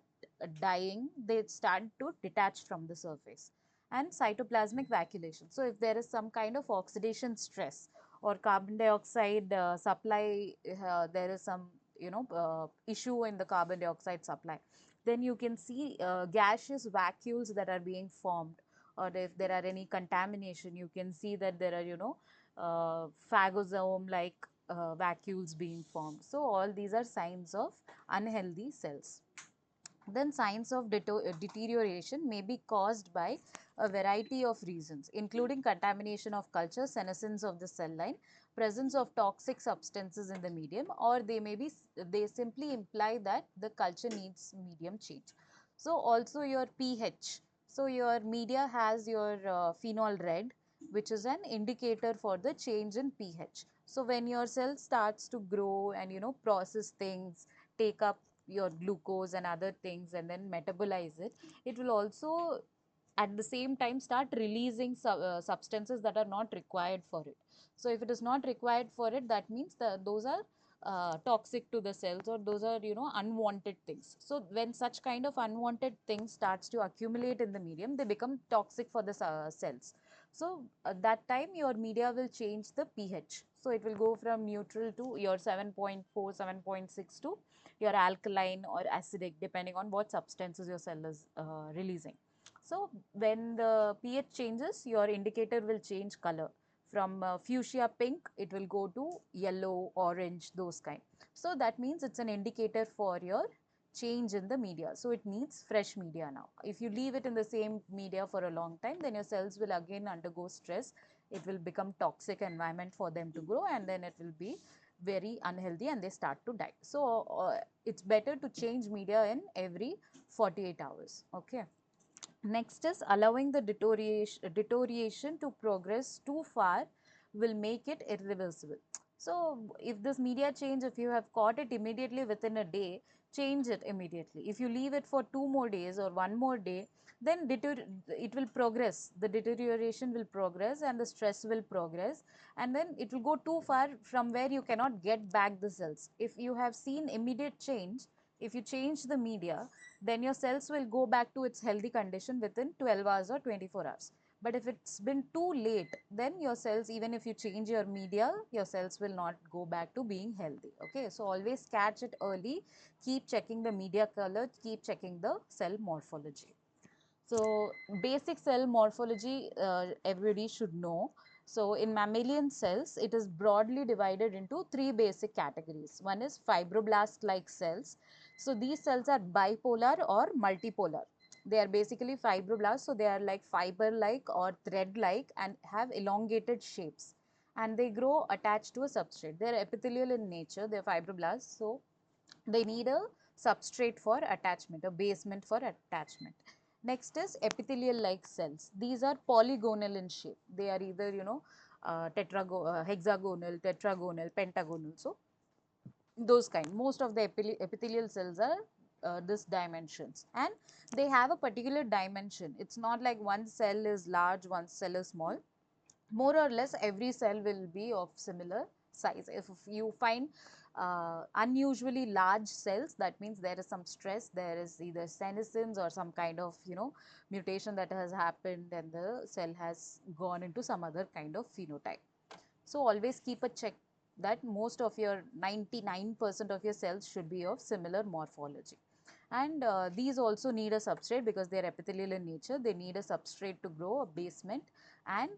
dying, they start to detach from the surface. And cytoplasmic vacuolation. So if there is some kind of oxidation stress or carbon dioxide supply, there is some issue in the carbon dioxide supply, then you can see gaseous vacuoles that are being formed. Or if there are any contamination, you can see that there are phagosome like vacuoles being formed. So all these are signs of unhealthy cells. Then signs of deterioration may be caused by a variety of reasons, including contamination of culture, senescence of the cell line, presence of toxic substances in the medium, or they simply imply that the culture needs medium change. So also your pH. So your media has your phenol red, which is an indicator for the change in pH. So when your cell starts to grow and process things, take up your glucose and other things, and then metabolize it, it will also at the same time start releasing substances that are not required for it. So if it is not required for it, that means those are toxic to the cells, or those are unwanted things. So when such kind of unwanted things starts to accumulate in the medium, they become toxic for the cells. So that time your media will change the pH. So it will go from neutral to your 7.4, 7.6 to your alkaline or acidic, depending on what substances your cell is releasing. So when the pH changes, your indicator will change color. From fuchsia pink, it will go to yellow, orange, those kind. So that means it's an indicator for your change in the media. So it needs fresh media now. If you leave it in the same media for a long time, then your cells will again undergo stress. It will become toxic environment for them to grow, and then it will be very unhealthy and they start to die. So it's better to change media in every 48 hours. Okay. Next is allowing the deterioration to progress too far will make it irreversible. So if this media change, if you have caught it immediately within a day, change it immediately. If you leave it for 2 more days or 1 more day, then it will progress. The deterioration will progress and the stress will progress, and then it will go too far from where you cannot get back the cells. If you have seen immediate change, if you change the media, then your cells will go back to its healthy condition within 12 hours or 24 hours. But if it's been too late, then your cells, even if you change your media, your cells will not go back to being healthy. Okay, so always catch it early, keep checking the media color, keep checking the cell morphology. So basic cell morphology everybody should know. So in mammalian cells, it is broadly divided into three basic categories. One is fibroblast-like cells. So these cells are bipolar or multipolar. They are basically fibroblasts, so they are like fiber-like or thread-like and have elongated shapes. And they grow attached to a substrate. They are epithelial in nature, they are fibroblasts. So they need a substrate for attachment, a basement for attachment. Next is epithelial like cells. These are polygonal in shape. They are either hexagonal, tetragonal, pentagonal. So those kind, most of the epithelial cells are this dimensions, and they have a particular dimension. It's not like one cell is large, one cell is small. More or less every cell will be of similar size. If you find unusually large cells. That means there is some stress, there is either senescence or some kind of, mutation that has happened, and the cell has gone into some other kind of phenotype. So always keep a check that most of your 99% of your cells should be of similar morphology. And these also need a substrate because they are epithelial in nature. They need a substrate to grow, a basement, and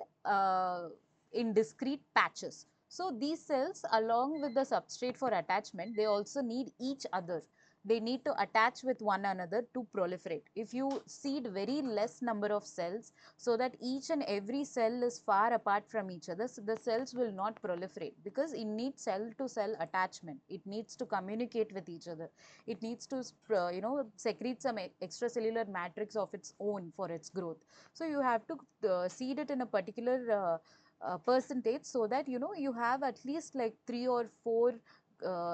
in discrete patches. So these cells, along with the substrate for attachment, they also need each other. They need to attach with one another to proliferate. If you seed very less number of cells, so that each and every cell is far apart from each other, so the cells will not proliferate, because it needs cell to cell attachment. It needs to communicate with each other. It needs to secrete some extracellular matrix of its own for its growth. So you have to seed it in a particular percentage, so that you have at least like 3 or 4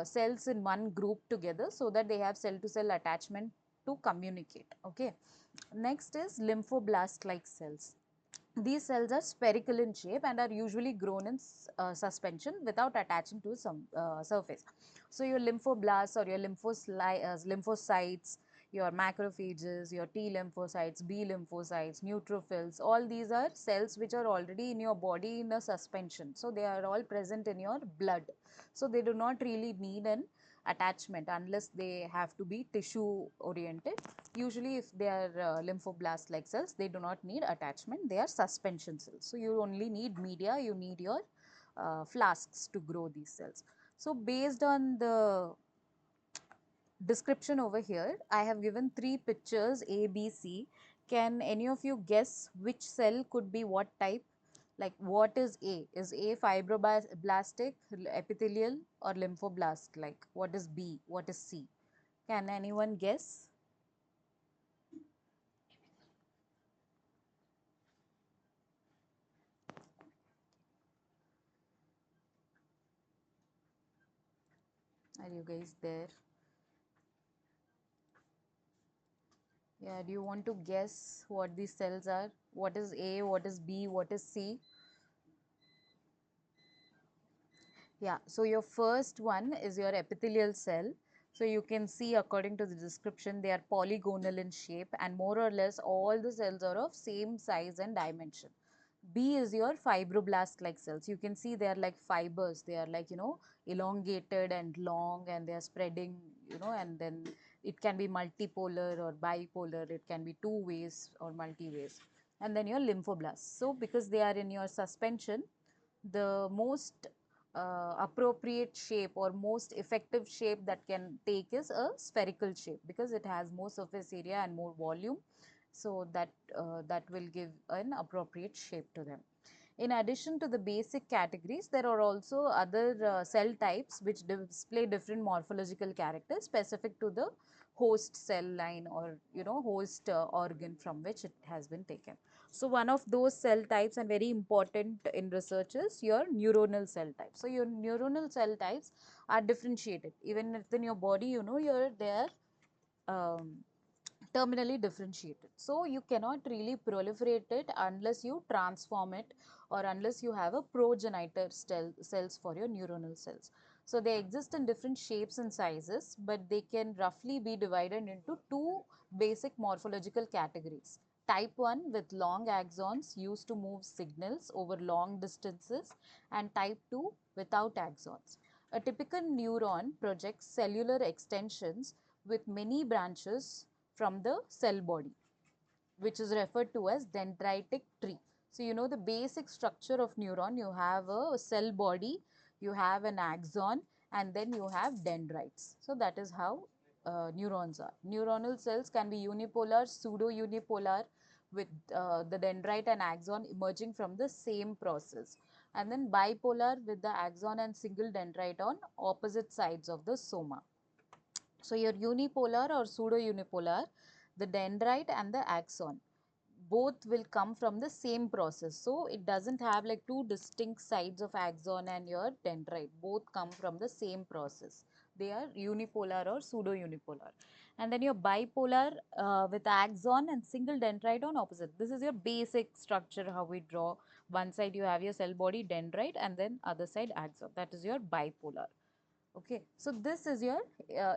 cells in one group together, so that they have cell to cell attachment to communicate. Okay. Next is lymphoblast like cells. These cells are spherical in shape and are usually grown in suspension without attaching to some surface. So your lymphoblasts or your lymphocytes, your macrophages, your T lymphocytes, B lymphocytes, neutrophils, all these are cells which are already in your body in a suspension. So they are all present in your blood. So they do not really need an attachment unless they have to be tissue oriented. Usually if they are lymphoblast like cells, they do not need attachment, they are suspension cells. So you only need media, you need your flasks to grow these cells. So based on the description over here, I have given 3 pictures A, B, C. Can any of you guess which cell could be what type? Like what is A? Is A fibroblastic, epithelial, or lymphoblast? Like what is B? What is C? Can anyone guess? Are you guys there? Yeah, do you want to guess what these cells are? What is A, what is B, what is C? Yeah, so your first one is your epithelial cell. So you can see according to the description, they are polygonal in shape and more or less all the cells are of same size and dimension. B is your fibroblast like cells. You can see they are like fibers. They are like, elongated and long, and they are spreading, and then it can be multipolar or bipolar. It can be two ways or multi ways. And then your lymphoblasts. So because they are in your suspension, the most appropriate shape or most effective shape that can take is a spherical shape, because it has more surface area and more volume. So that will give an appropriate shape to them. In addition to the basic categories, there are also other cell types which display different morphological characters specific to the host cell line, or host organ from which it has been taken. So one of those cell types, and very important in research, is your neuronal cell type. So your neuronal cell types are differentiated even within your body. They are um, terminally differentiated. So you cannot really proliferate it unless you transform it, or unless you have a progenitor cells for your neuronal cells. So they exist in different shapes and sizes, but they can roughly be divided into 2 basic morphological categories. Type 1 with long axons used to move signals over long distances, and type 2 without axons. A typical neuron projects cellular extensions with many branches from the cell body, which is referred to as dendritic tree. So you know the basic structure of neuron. You have a cell body, you have an axon, and then you have dendrites. So that is how neurons are. Neuronal cells can be unipolar, pseudo-unipolar, with the dendrite and axon emerging from the same process, and then bipolar with the axon and single dendrite on opposite sides of the soma. So your unipolar or pseudo-unipolar, the dendrite and the axon, both will come from the same process. So it doesn't have like 2 distinct sides of axon and your dendrite. Both come from the same process. They are unipolar or pseudo-unipolar. And then your bipolar with axon and single dendrite on opposite. This is your basic structure, how we draw. One side you have your cell body dendrite, and then other side axon. That is your bipolar. Okay, so this is your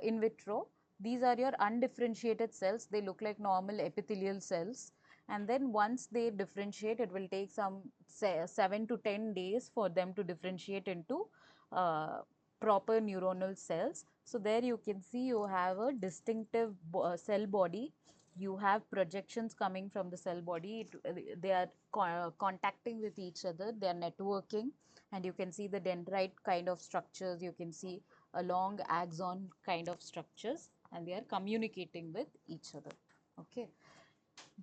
in vitro. These are your undifferentiated cells. They look like normal epithelial cells. And then once they differentiate, it will take some 7 to 10 days for them to differentiate into uh, proper neuronal cells. So there you can see you have a distinctive cell body. You have projections coming from the cell body. They are contacting with each other. They are networking, and you can see the dendrite kind of structures. You can see a long axon kind of structures, and they are communicating with each other. Okay,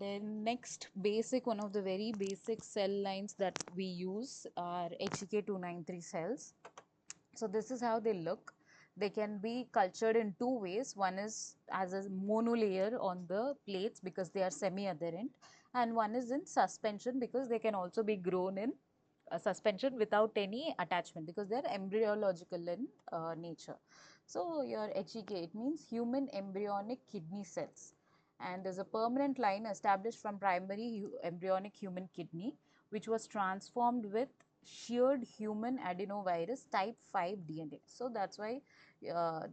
then next basic, one of the very basic cell lines that we use are HEK293 cells. So this is how they look. They can be cultured in two ways. One is as a monolayer on the plates because they are semi-adherent, and one is in suspension because they can also be grown in suspension without any attachment because they are embryological in nature. So your HEK, it means human embryonic kidney cells, and there's a permanent line established from primary embryonic human kidney which was transformed with sheared human adenovirus type 5 DNA. So that's why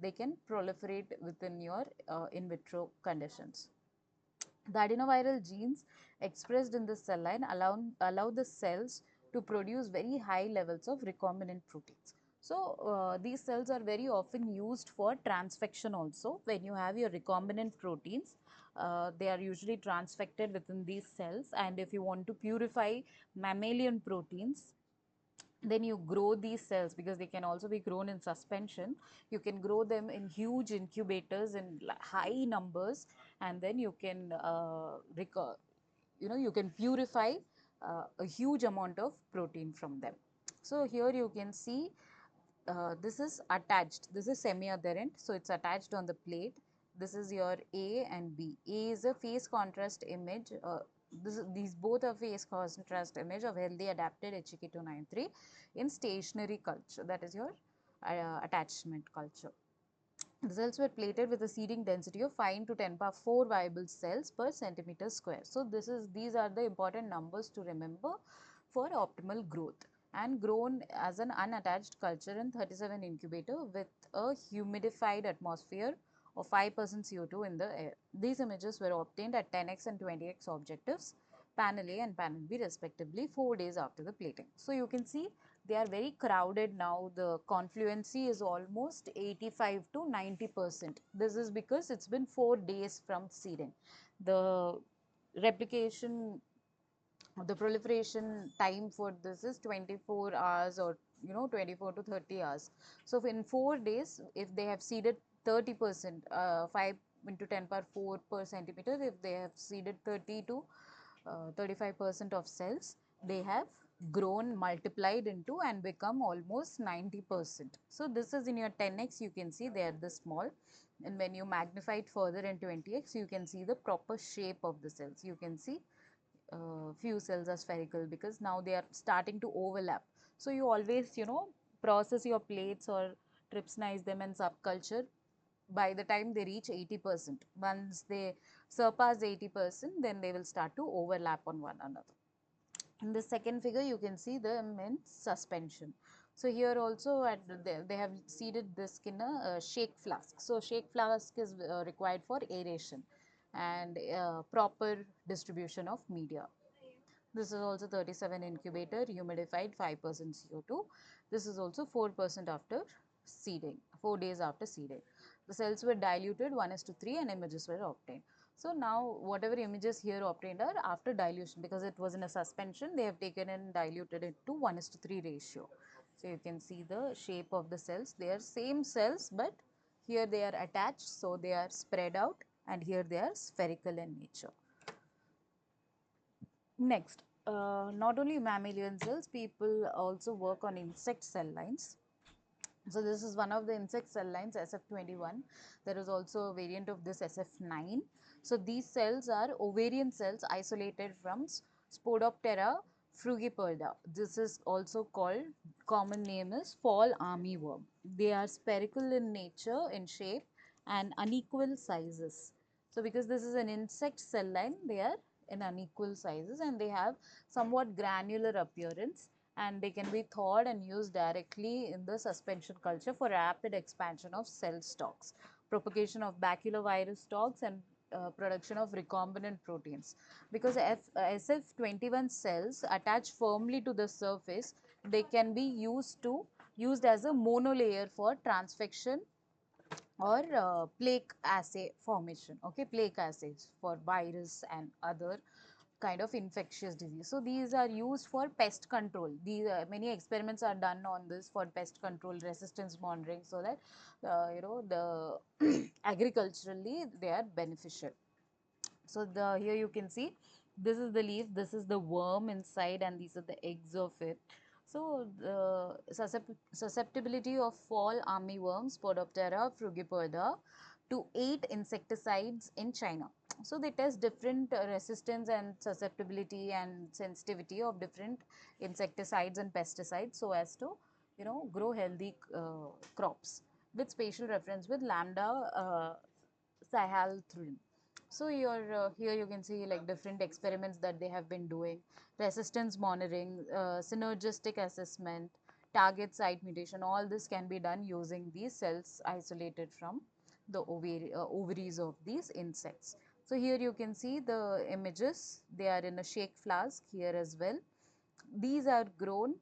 they can proliferate within your in vitro conditions. The adenoviral genes expressed in the cell line allow the cells to produce very high levels of recombinant proteins. So, these cells are very often used for transfection also. When you have your recombinant proteins, they are usually transfected within these cells. And if you want to purify mammalian proteins, then you grow these cells because they can also be grown in suspension. You can grow them in huge incubators in high numbers, and then you can you can purify a huge amount of protein from them. So here you can see this is attached. This is semi-adherent, so it's attached on the plate. This is your A and B. A is a phase contrast image. These both are phase contrast image of healthy adapted HEK293 in stationary culture. That is your attachment culture. The cells were plated with a seeding density of 5 to 10 power 4 viable cells per centimeter square. So these are the important numbers to remember for optimal growth, and grown as an unattached culture in 37 incubator with a humidified atmosphere of 5% CO2 in the air. These images were obtained at 10x and 20x objectives, panel A and panel B respectively, 4 days after the plating. So you can see they are very crowded now. The confluency is almost 85 to 90%. This is because it's been 4 days from seeding. The replication, the proliferation time for this is 24 hours, or 24 to 30 hours. So in 4 days, if they have seeded 30%, 5 into 10 power 4 per centimeter, if they have seeded 30 to 35% of cells, they have grown, multiplied into and become almost 90%. So this is in your 10x, you can see they are this small, and when you magnify it further in 20x, you can see the proper shape of the cells. You can see few cells are spherical because now they are starting to overlap. So you always process your plates or trypsinize them in subculture by the time they reach 80%. Once they surpass 80%, then they will start to overlap on one another. In the second figure, you can see them in suspension. So here also they have seeded this in a shake flask. So shake flask is required for aeration and proper distribution of media. This is also 37 incubator, humidified 5% CO2. This is also 4% after seeding, 4 days after seeding. The cells were diluted 1:3 and images were obtained. So now whatever images here obtained are after dilution, because it was in a suspension, they have taken and diluted it to 1:3 ratio. So you can see the shape of the cells. They are same cells, but here they are attached, so they are spread out, and here they are spherical in nature. Next, not only mammalian cells, people also work on insect cell lines. So this is one of the insect cell lines, SF21. There is also a variant of this, SF9. So these cells are ovarian cells isolated from Spodoptera frugiperda. This is also called, common name is fall armyworm. They are spherical in nature, in shape, and unequal sizes. So because this is an insect cell line, they are in unequal sizes and they have somewhat granular appearance, and they can be thawed and used directly in the suspension culture for rapid expansion of cell stocks, propagation of baculovirus stocks, and production of recombinant proteins. Because SF21 cells attach firmly to the surface, they can be used as a monolayer for transfection or plaque assay formation. Okay, plaque assays for virus and other kind of infectious disease. So these are used for pest control. These many experiments are done on this for pest control, resistance monitoring, so that the agriculturally they are beneficial. So the here you can see, this is the leaf, this is the worm inside, and these are the eggs of it. So the susceptibility of fall armyworms, Podoptera frugipoda, to 8 insecticides in China. So they test different resistance and susceptibility and sensitivity of different insecticides and pesticides so as to grow healthy crops with spatial reference with lambda cyhalothrin. So here you can see like different experiments that they have been doing, resistance monitoring, synergistic assessment, target site mutation. All this can be done using these cells isolated from the ovaries of these insects. So here you can see the images. They are in a shake flask here as well. These are grown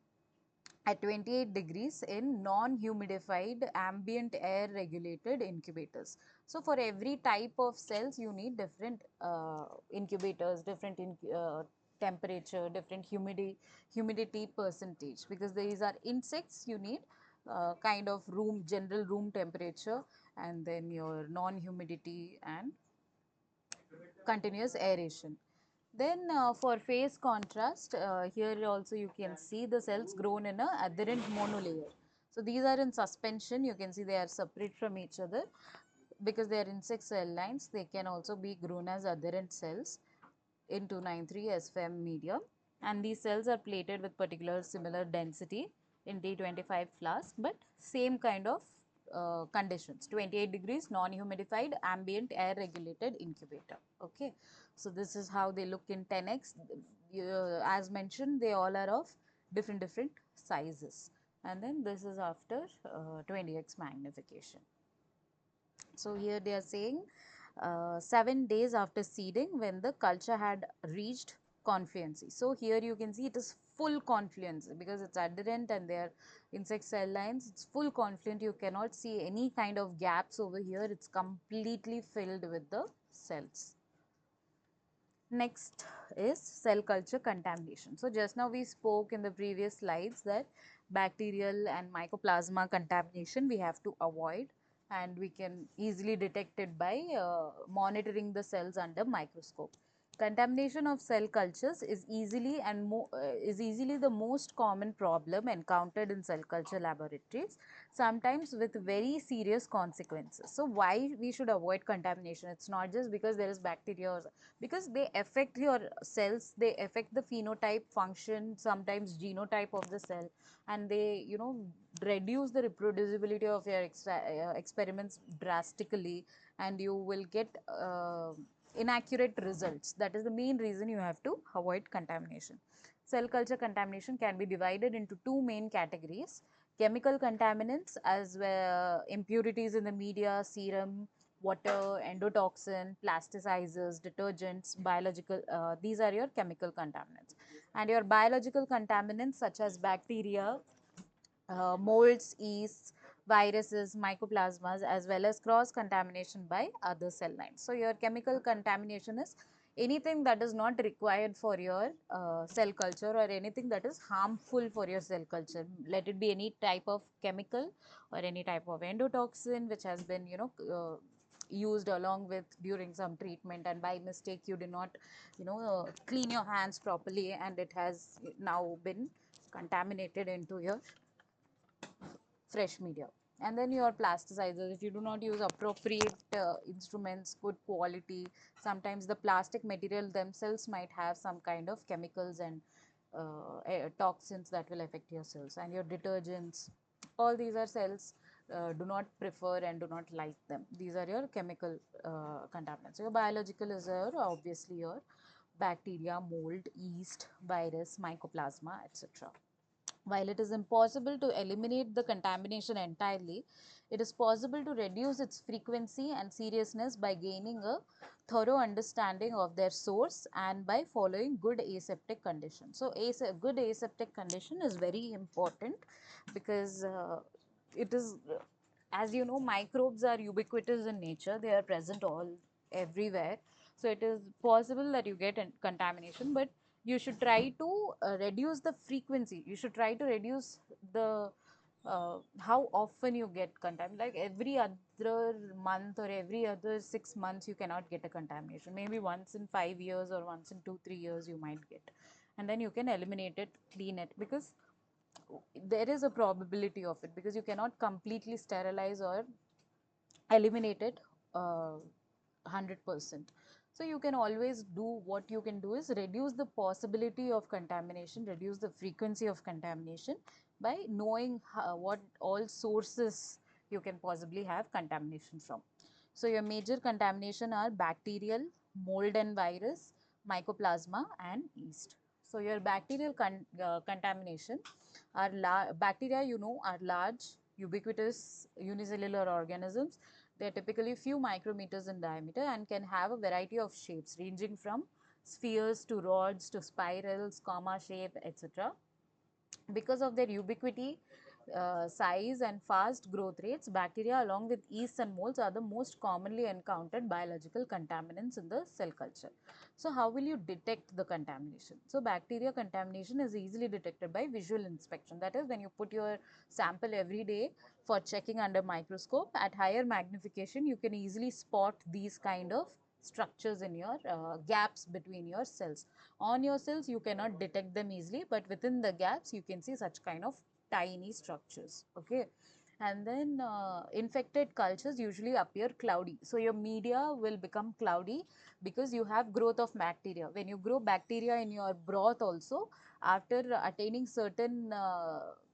at 28 degrees in non-humidified ambient air regulated incubators. So for every type of cells you need different incubators, different temperature, different humidity percentage, because these are insects. You need kind of general room temperature, and then your non-humidity and continuous aeration. Then for phase contrast, here also you can see the cells grown in a adherent monolayer. So these are in suspension. You can see they are separate from each other because they are insect cell lines. They can also be grown as adherent cells in 293 SFM medium, and these cells are plated with particular similar density in T25 flask, but same kind of conditions, 28 degrees non-humidified ambient air regulated incubator. Okay, so this is how they look in 10x. As mentioned, they all are of different sizes, and then this is after 20x magnification. So here they are saying 7 days after seeding, when the culture had reached confluency. So here you can see it is full confluence because it's adherent and they are insect cell lines. It's full confluent. You cannot see any kind of gaps over here. It's completely filled with the cells. Next is cell culture contamination. So just now we spoke in the previous slides that bacterial and mycoplasma contamination we have to avoid, and we can easily detect it by monitoring the cells under microscope. Contamination of cell cultures is easily the most common problem encountered in cell culture laboratories, sometimes with very serious consequences. So why we should avoid contamination? It's not just because there is bacteria, or because they affect your cells, they affect the phenotype, function, sometimes genotype of the cell, and they reduce the reproducibility of your experiments drastically, and you will get inaccurate results. That is the main reason you have to avoid contamination. Cell culture contamination can be divided into two main categories: chemical contaminants, as well impurities in the media, serum, water, endotoxin, plasticizers, detergents, biological, these are your chemical contaminants. And your biological contaminants such as bacteria, molds, yeasts, viruses, mycoplasmas, as well as cross contamination by other cell lines. So your chemical contamination is anything that is not required for your cell culture, or anything that is harmful for your cell culture. Let it be any type of chemical or any type of endotoxin which has been used along with during some treatment, and by mistake you did not clean your hands properly, and it has now been contaminated into your fresh media. And then your plasticizers, if you do not use appropriate instruments, good quality, sometimes the plastic material themselves might have some kind of chemicals and toxins that will affect your cells. And your detergents, all these are cells do not prefer and do not like them. These are your chemical contaminants. Your biological is your obviously your bacteria, mold, yeast, virus, mycoplasma, etc. While it is impossible to eliminate the contamination entirely, it is possible to reduce its frequency and seriousness by gaining a thorough understanding of their source and by following good aseptic condition. So, good aseptic condition is very important because it is, as you know, microbes are ubiquitous in nature, they are present all everywhere. So, it is possible that you get contamination, but you should try to reduce the frequency. You should try to reduce the how often you get contaminated. Like every other month or every other 6 months, you cannot get a contamination. Maybe once in 5 years or once in 2 3 years you might get, and then you can eliminate it, clean it, because there is a probability of it, because you cannot completely sterilize or eliminate it 100%. So you can always do, what you can do is reduce the possibility of contamination, reduce the frequency of contamination by knowing what all sources you can possibly have contamination from. So your major contamination are bacterial, mold and virus, mycoplasma and yeast. So your bacterial contamination are bacteria, you know, are large, ubiquitous unicellular organisms. They are typically few micrometers in diameter and can have a variety of shapes ranging from spheres to rods to spirals, comma shape, etc. Because of their ubiquity, size and fast growth rates, bacteria along with yeast and molds are the most commonly encountered biological contaminants in the cell culture. So how will you detect the contamination? So bacteria contamination is easily detected by visual inspection. That is, when you put your sample every day for checking under microscope at higher magnification, you can easily spot these kind of structures in your gaps between your cells. On your cells you cannot detect them easily, but within the gaps you can see such kind of tiny structures. Okay, and then infected cultures usually appear cloudy, so your media will become cloudy because you have growth of bacteria. When you grow bacteria in your broth also, after attaining certain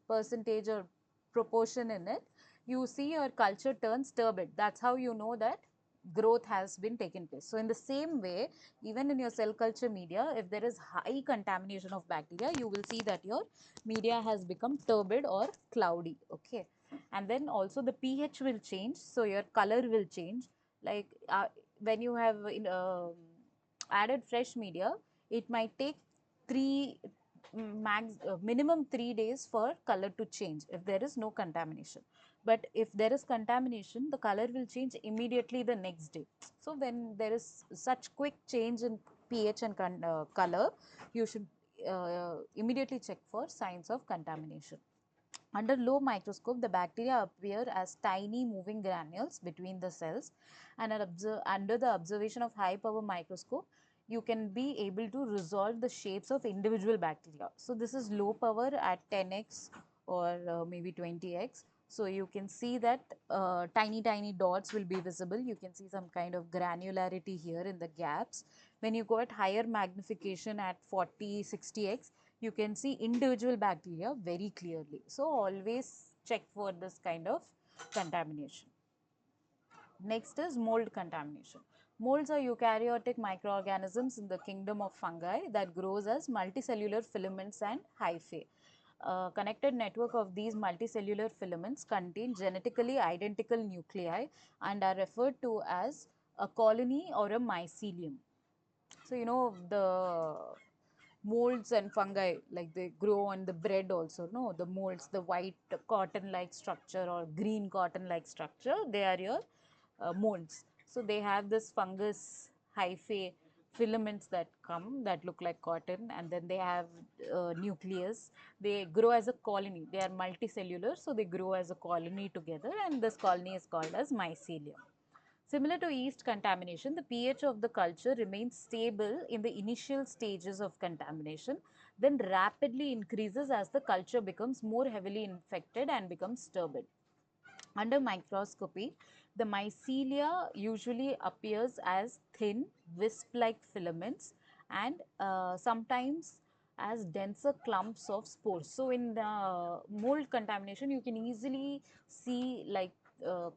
percentage or proportion in it, you see your culture turns turbid. That's how you know that growth has been taken place. So in the same way, even in your cell culture media, if there is high contamination of bacteria, you will see that your media has become turbid or cloudy. Okay, and then also the pH will change, so your color will change. Like when you have added fresh media, it might take three minimum 3 days for color to change if there is no contamination. But if there is contamination, the color will change immediately the next day. So when there is such quick change in pH and color, you should immediately check for signs of contamination. Under low microscope, the bacteria appear as tiny moving granules between the cells, and under the observation of high power microscope, you can be able to resolve the shapes of individual bacteria. So this is low power at 10x or maybe 20x. So you can see that tiny dots will be visible. You can see some kind of granularity here in the gaps. When you go at higher magnification at 40, 60x, you can see individual bacteria very clearly. So always check for this kind of contamination. Next is mold contamination. Molds are eukaryotic microorganisms in the kingdom of fungi that grows as multicellular filaments and hyphae. A connected network of these multicellular filaments contain genetically identical nuclei and are referred to as a colony or a mycelium. So you know the molds and fungi, like they grow on the bread also, no, the molds, the white cotton like structure or green cotton like structure, they are your molds. So they have this fungus hyphae filaments that come that look like cotton, and then they have nucleus. They grow as a colony, they are multicellular, so they grow as a colony together, and this colony is called as mycelium. Similar to yeast contamination, the pH of the culture remains stable in the initial stages of contamination, then rapidly increases as the culture becomes more heavily infected and becomes turbid. Under microscopy, the mycelia usually appears as thin, wisp-like filaments and sometimes as denser clumps of spores. So in the mold contamination, you can easily see like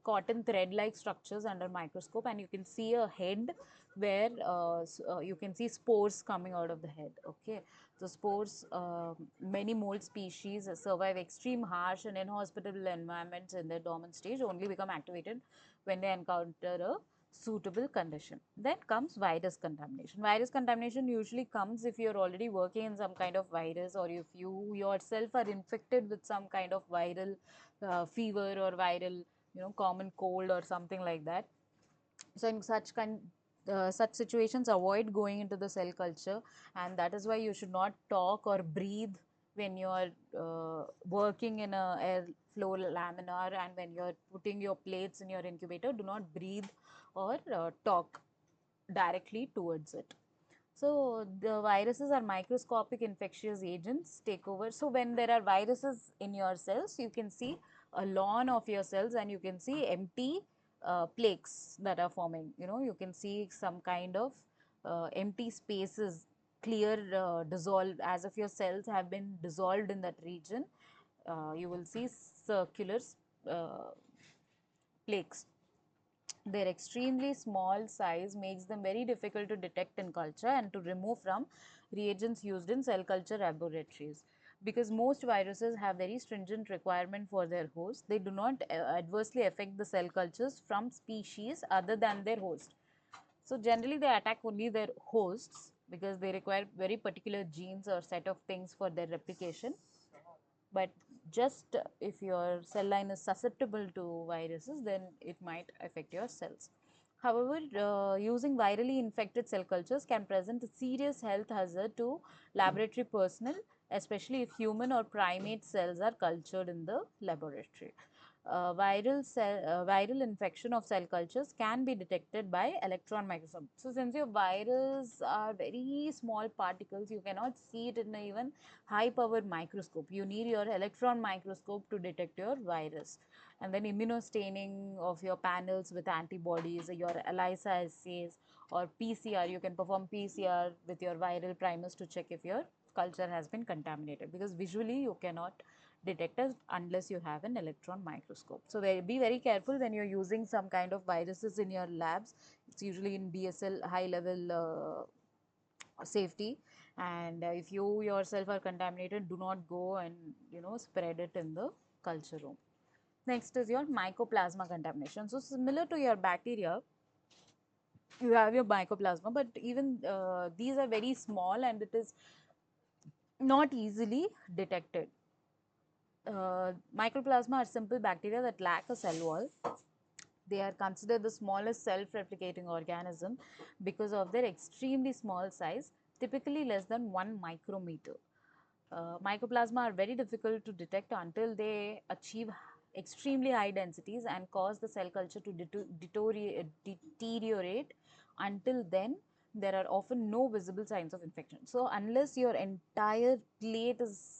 cotton thread-like structures under microscope, and you can see a head where you can see spores coming out of the head. Okay, so spores, many mold species survive extreme harsh and inhospitable environments in their dormant stage, only become activated when they encounter a suitable condition. Then comes virus contamination. Virus contamination usually comes if you're already working in some kind of virus, or if you yourself are infected with some kind of viral fever or viral, common cold or something like that. So in such situations, avoid going into the cell culture, and that is why you should not talk or breathe when you are working in a airflow laminar, and when you are putting your plates in your incubator, do not breathe or talk directly towards it. So the viruses are microscopic infectious agents take over. So when there are viruses in your cells, you can see a lawn of your cells, and you can see empty plaques that are forming. You can see some kind of empty spaces, clear, dissolved, as if your cells have been dissolved in that region. You will see circular uh, plaques. Their extremely small size makes them very difficult to detect in culture and to remove from reagents used in cell culture laboratories. Because most viruses have very stringent requirement for their host, they do not adversely affect the cell cultures from species other than their host. So generally they attack only their hosts because they require very particular genes or set of things for their replication. But just if your cell line is susceptible to viruses, then it might affect your cells. However, using virally infected cell cultures can present a serious health hazard to laboratory personnel, especially if human or primate cells are cultured in the laboratory. Viral infection of cell cultures can be detected by electron microscope. So since your virus are very small particles, you cannot see it in even high power microscope. You need your electron microscope to detect your virus. And then immunostaining of your panels with antibodies, your ELISA assays, or PCR. You can perform PCR with your viral primers to check if your culture has been contaminated, because visually you cannot detect it unless you have an electron microscope. So be very careful when you're using some kind of viruses in your labs. It's usually in BSL high level safety, and if you yourself are contaminated, do not go and spread it in the culture room. Next is your mycoplasma contamination. So similar to your bacteria, you have your mycoplasma, but even these are very small and it is not easily detected. Mycoplasma are simple bacteria that lack a cell wall. They are considered the smallest self-replicating organism because of their extremely small size, typically less than 1 micrometer. Mycoplasma are very difficult to detect until they achieve extremely high densities and cause the cell culture to deteriorate. Until then, there are often no visible signs of infection. So unless your entire plate is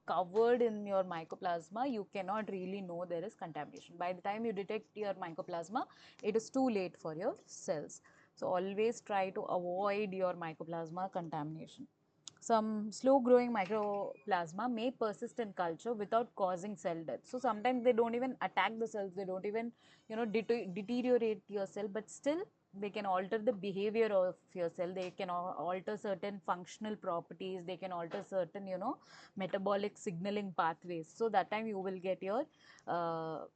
covered in your mycoplasma, you cannot really know there is contamination. By the time you detect your mycoplasma, it is too late for your cells. So always try to avoid your mycoplasma contamination. Some slow growing mycoplasma may persist in culture without causing cell death. So sometimes they don't even attack the cells, they don't even deteriorate your cell, but still they can alter the behavior of your cell. They can alter certain functional properties, they can alter certain metabolic signaling pathways. So that time you will get your uh,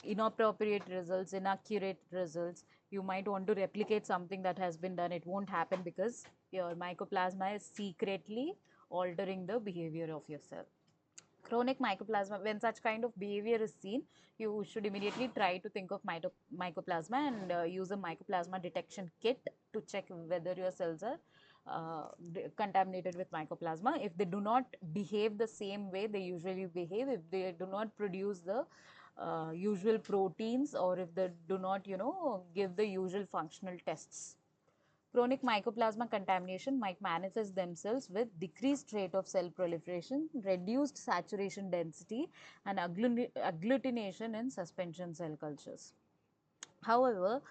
inappropriate results, inaccurate results. You might want to replicate something that has been done, it won't happen because your mycoplasma is secretly altering the behavior of your cell. Chronic mycoplasma, when such kind of behavior is seen, you should immediately try to think of mycoplasma and use a mycoplasma detection kit to check whether your cells are contaminated with mycoplasma. If they do not behave the same way they usually behave, if they do not produce the usual proteins, or if they do not give the usual functional tests. Chronic mycoplasma contamination might manifest themselves with decreased rate of cell proliferation, reduced saturation density, and agglutination in suspension cell cultures. However,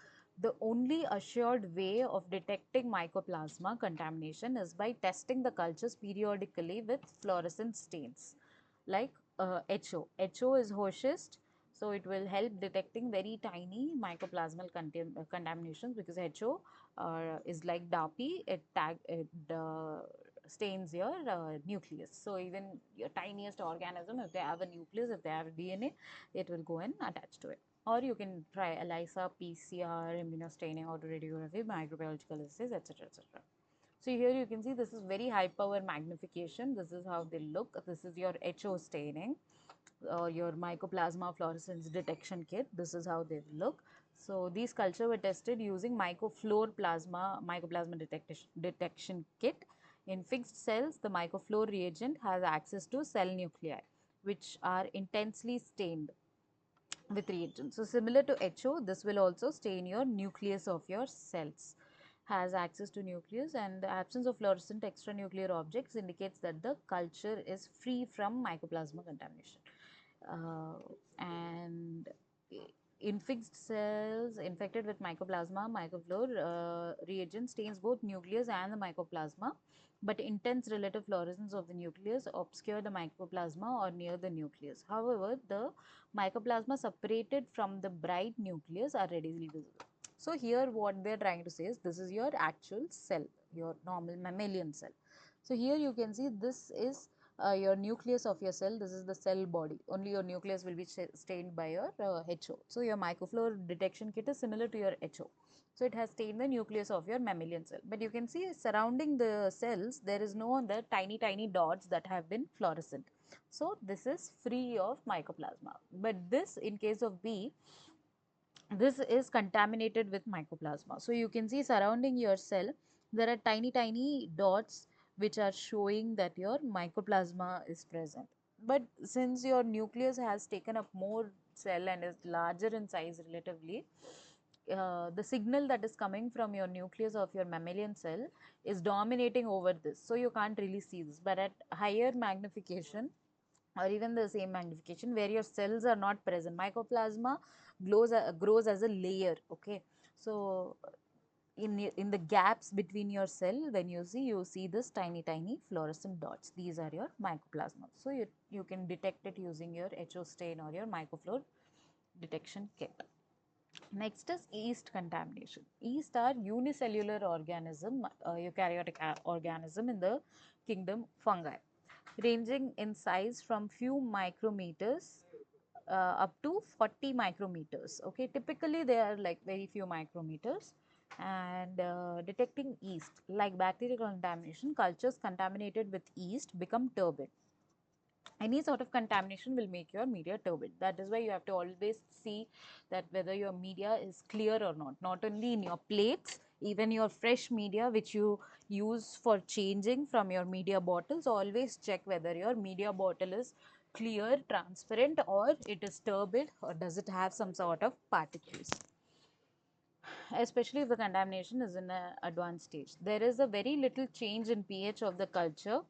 the only assured way of detecting mycoplasma contamination is by testing the cultures periodically with fluorescent stains like HO. HO is Hochist. So it will help detecting very tiny mycoplasmal contaminations, because HO is like DAPI, it stains your nucleus. So even your tiniest organism, if they have a nucleus, if they have DNA, it will go and attach to it. Or you can try ELISA, PCR, immunostaining, autoradiography, microbiological assays, etc. etc. So here you can see this is very high power magnification. This is how they look. This is your HO staining, your mycoplasma fluorescence detection kit. This is how they look. So these culture were tested using mycoplasma detection kit. In fixed cells, the mycoflow reagent has access to cell nuclei, which are intensely stained with reagents. So similar to HO, this will also stain your nucleus of your cells. Has access to nucleus, and the absence of fluorescent extranuclear objects indicates that the culture is free from mycoplasma contamination. And in fixed cells infected with mycoplasma, mycoflora reagent stains both nucleus and the mycoplasma, but intense relative fluorescence of the nucleus obscure the mycoplasma or near the nucleus. However, the mycoplasma separated from the bright nucleus are readily visible. So here what they are trying to say is this is your actual cell, your normal mammalian cell. So here you can see this is your nucleus of your cell. This is the cell body. Only your nucleus will be stained by your HO. So your mycoflora detection kit is similar to your HO. So it has stained the nucleus of your mammalian cell. But you can see surrounding the cells, there is no other tiny dots that have been fluorescent. So this is free of mycoplasma. But this, in case of B, this is contaminated with mycoplasma. So you can see surrounding your cell, there are tiny dots which are showing that your mycoplasma is present. But since your nucleus has taken up more cell and is larger in size relatively, the signal that is coming from your nucleus of your mammalian cell is dominating over this. So you can't really see this. But at higher magnification, or even the same magnification where your cells are not present, mycoplasma grows as a layer. Okay, so in the gaps between your cell, when you see this tiny fluorescent dots, these are your mycoplasma. So you can detect it using your HO stain or your mycofluor detection kit. Next is yeast contamination. Yeast are unicellular organism, eukaryotic organism in the kingdom fungi, ranging in size from few micrometers up to 40 micrometers. Okay, typically they are like very few micrometers. And detecting yeast, like bacterial contamination, cultures contaminated with yeast become turbid. Any sort of contamination will make your media turbid. That is why you have to always see that whether your media is clear or not. Not only in your plates, even your fresh media which you use for changing from your media bottles, always check whether your media bottle is clear, transparent, or it is turbid, or does it have some sort of particles, especially if the contamination is in an advanced stage. There is a very little change in pH of the culture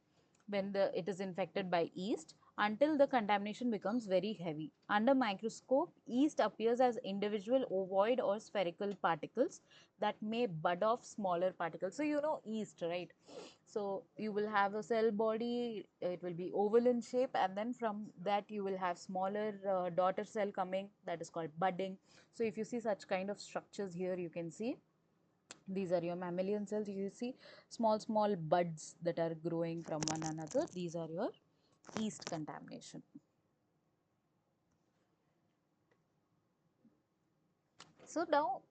when it is infected by yeast until the contamination becomes very heavy. Under microscope, yeast appears as individual ovoid or spherical particles that may bud off smaller particles. So you know yeast, right? So you will have a cell body, it will be oval in shape, and then from that you will have smaller daughter cell coming, that is called budding. So if you see such kind of structures here, you can see these are your mammalian cells. You see small buds that are growing from one another. These are your yeast contamination. So now,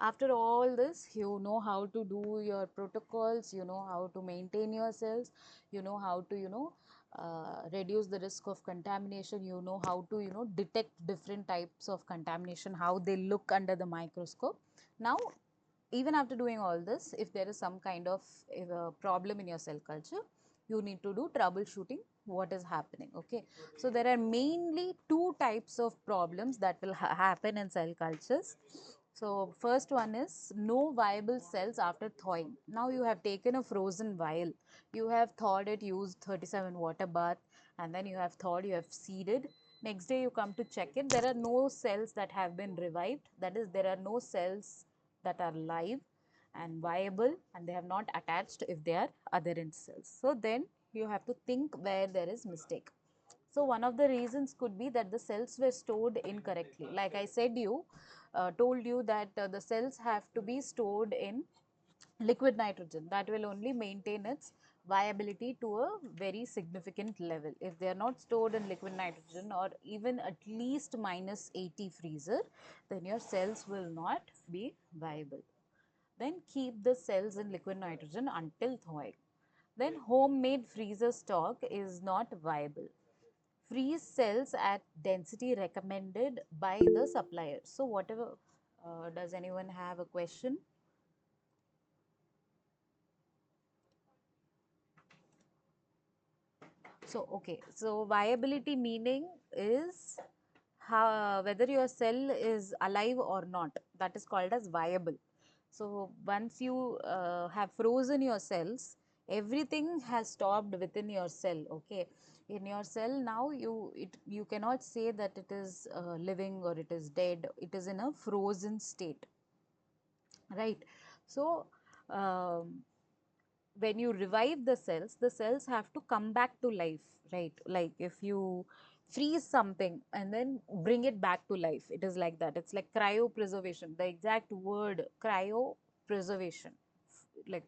after all this, you know how to do your protocols, you know how to maintain your cells, you know how to, reduce the risk of contamination, you know how to, detect different types of contamination, how they look under the microscope. Now, even after doing all this, if there is some kind of problem in your cell culture, you need to do troubleshooting what is happening. Okay, so there are mainly two types of problems that will happen in cell cultures. So first one is no viable cells after thawing. Now you have taken a frozen vial, you have thawed it, used 37 water bath, and then you have thawed, you have seeded. Next day you come to check it, there are no cells that have been revived. That is, there are no cells that are live and viable, and they have not attached if they are adherent cells. So then you have to think where there is mistake. So one of the reasons could be that the cells were stored incorrectly. Like I said, told you that the cells have to be stored in liquid nitrogen. That will only maintain its viability to a very significant level. If they are not stored in liquid nitrogen or even at least minus 80 freezer, then your cells will not be viable. Then keep the cells in liquid nitrogen until thawing. Then homemade freezer stock is not viable. Freeze cells at density recommended by the supplier. So whatever, does anyone have a question? So, okay, so viability meaning is how, whether your cell is alive or not, that is called as viable. So, once you have frozen your cells, everything has stopped within your cell, okay. In your cell now, you cannot say that it is living or it is dead, it is in a frozen state, right. So, um, when you revive the cells have to come back to life, right. Like if you freeze something and then bring it back to life, it is like that. It's like cryopreservation, the exact word cryopreservation, like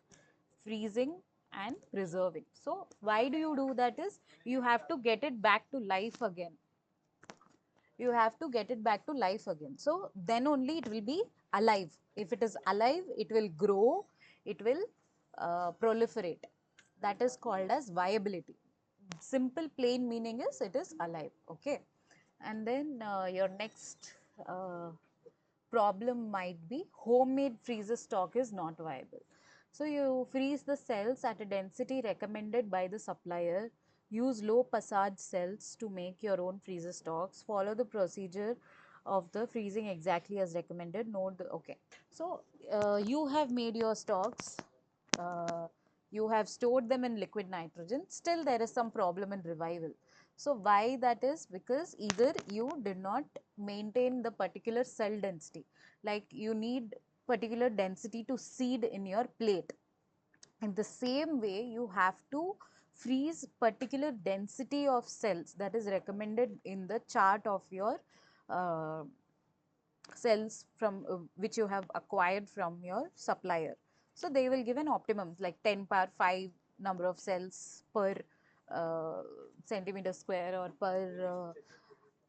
freezing and preserving. So why do you do that is you have to get it back to life again. You have to get it back to life again. So then only it will be alive. If it is alive, it will grow, it will proliferate. That is called as viability. Simple plain meaning is it is alive. Okay. And then your next problem might be homemade freezer stock is not viable. So you freeze the cells at a density recommended by the supplier. Use low passage cells to make your own freezer stocks. Follow the procedure of the freezing exactly as recommended. Note the, okay. So you have made your stocks. Uh, you have stored them in liquid nitrogen. Still, there is some problem in revival. So why that is? Because either you did not maintain the particular cell density, like you need particular density to seed in your plate. In the same way, you have to freeze particular density of cells that is recommended in the chart of your uh, cells from which you have acquired from your supplier. So they will give an optimum like 10 power 5 number of cells per centimeter square or per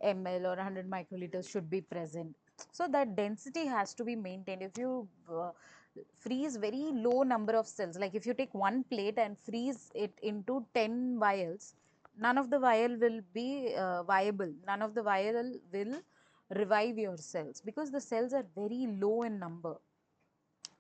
ml or 100 microliters should be present. So that density has to be maintained. If you freeze very low number of cells, like if you take one plate and freeze it into 10 vials, none of the vial will be viable, none of the vial will revive your cells because the cells are very low in number.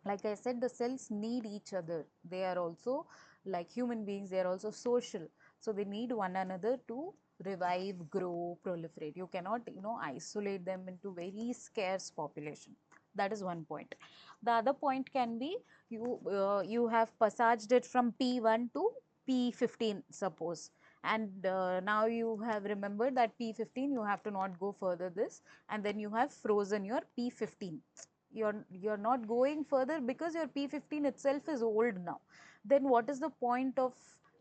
Like I said, the cells need each other. They are also like human beings, they are also social. So they need one another to revive, grow, proliferate. You cannot, isolate them into very scarce population. That is one point. The other point can be you have passaged it from P1 to P15, suppose, and now you have remembered that P15 you have to not go further this, and then you have frozen your P15. You're not going further because your P15 itself is old now. Then what is the point of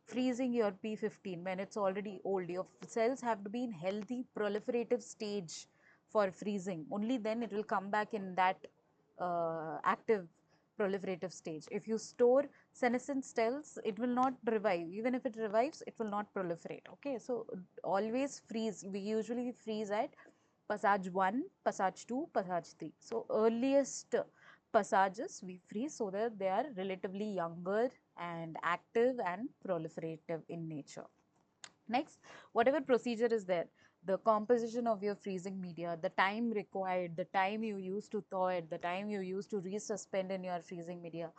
freezing your P15 when it's already old? Your cells have to be in healthy proliferative stage for freezing. Only then it will come back in that active proliferative stage. If you store senescent cells, it will not revive. Even if it revives, it will not proliferate. Okay, so always freeze. We usually freeze at passage 1, passage 2, passage 3. So earliest passages we freeze so that they are relatively younger and active and proliferative in nature. Next, whatever procedure is there, the composition of your freezing media, the time required, the time you use to thaw it, the time you use to resuspend in your freezing media,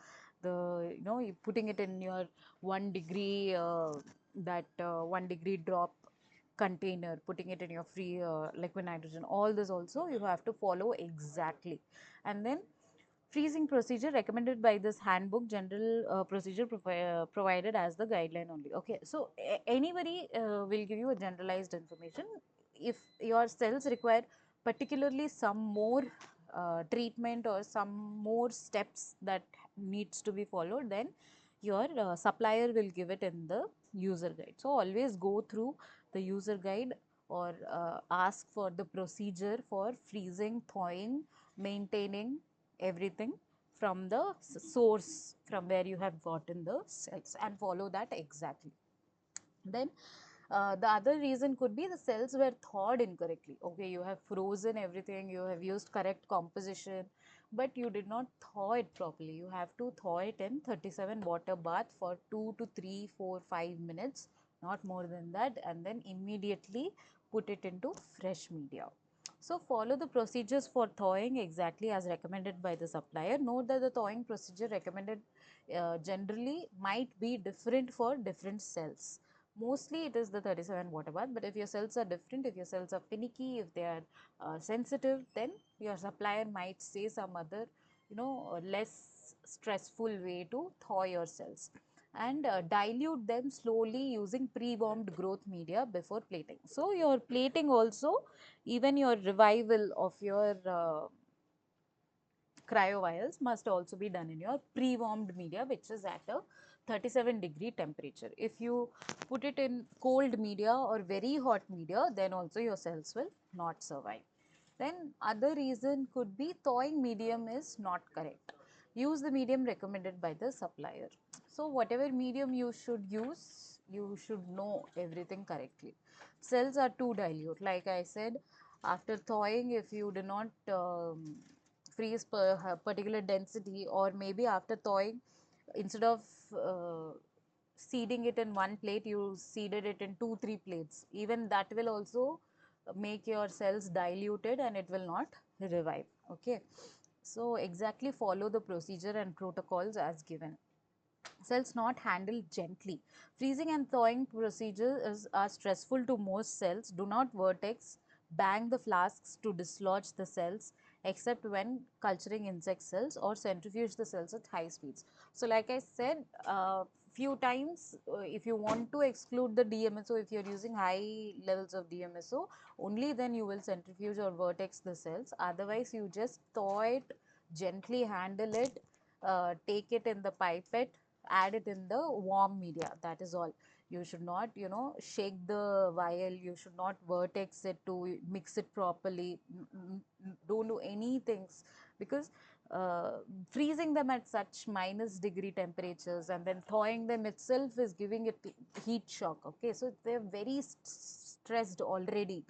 you putting it in your 1 degree, that 1 degree drop container, putting it in your free liquid nitrogen, all this also you have to follow exactly. And then freezing procedure recommended by this handbook, general procedure provided as the guideline only. Okay, so anybody will give you a generalized information. If your cells require particularly some more treatment or some more steps that needs to be followed, then your supplier will give it in the user guide. So always go through the user guide, or ask for the procedure for freezing, thawing, maintaining everything from the source from where you have gotten the cells, and follow that exactly. Then the other reason could be the cells were thawed incorrectly. Okay, you have frozen everything, you have used correct composition, but you did not thaw it properly. You have to thaw it in 37 water bath for 2 to 3, 4, 5 minutes, not more than that, and then immediately put it into fresh media. So follow the procedures for thawing exactly as recommended by the supplier. Note that the thawing procedure recommended generally might be different for different cells. Mostly it is the 37 water bath, but if your cells are different, if your cells are finicky, if they are sensitive, then your supplier might say some other, less stressful way to thaw your cells. And dilute them slowly using pre-warmed growth media before plating. So your plating also, even your revival of your cryovials must also be done in your pre-warmed media, which is at a 37-degree temperature. If you put it in cold media or very hot media, then also your cells will not survive. Then other reason could be thawing medium is not correct. Use the medium recommended by the supplier. So whatever medium you should use, you should know everything correctly. Cells are too dilute. Like I said, after thawing, if you do not freeze particular density, or maybe after thawing, instead of seeding it in one plate, you seeded it in 2 3 plates, even that will also make your cells diluted and it will not revive. Okay, so exactly follow the procedure and protocols as given. Cells not handled gently. Freezing and thawing procedures are stressful to most cells. Do not vertex bang the flasks to dislodge the cells, except when culturing insect cells, or centrifuge the cells at high speeds. So like I said, few times, if you want to exclude the DMSO, if you're using high levels of DMSO, only then you will centrifuge or vertex the cells. Otherwise you just thaw it, gently handle it, take it in the pipette, add it in the warm media. That is all. You should not, shake the vial. You should not vertex it to mix it properly. Don't do anything, because uh, freezing them at such minus degree temperatures and then thawing them itself is giving it heat shock. Okay, so they're very stressed already.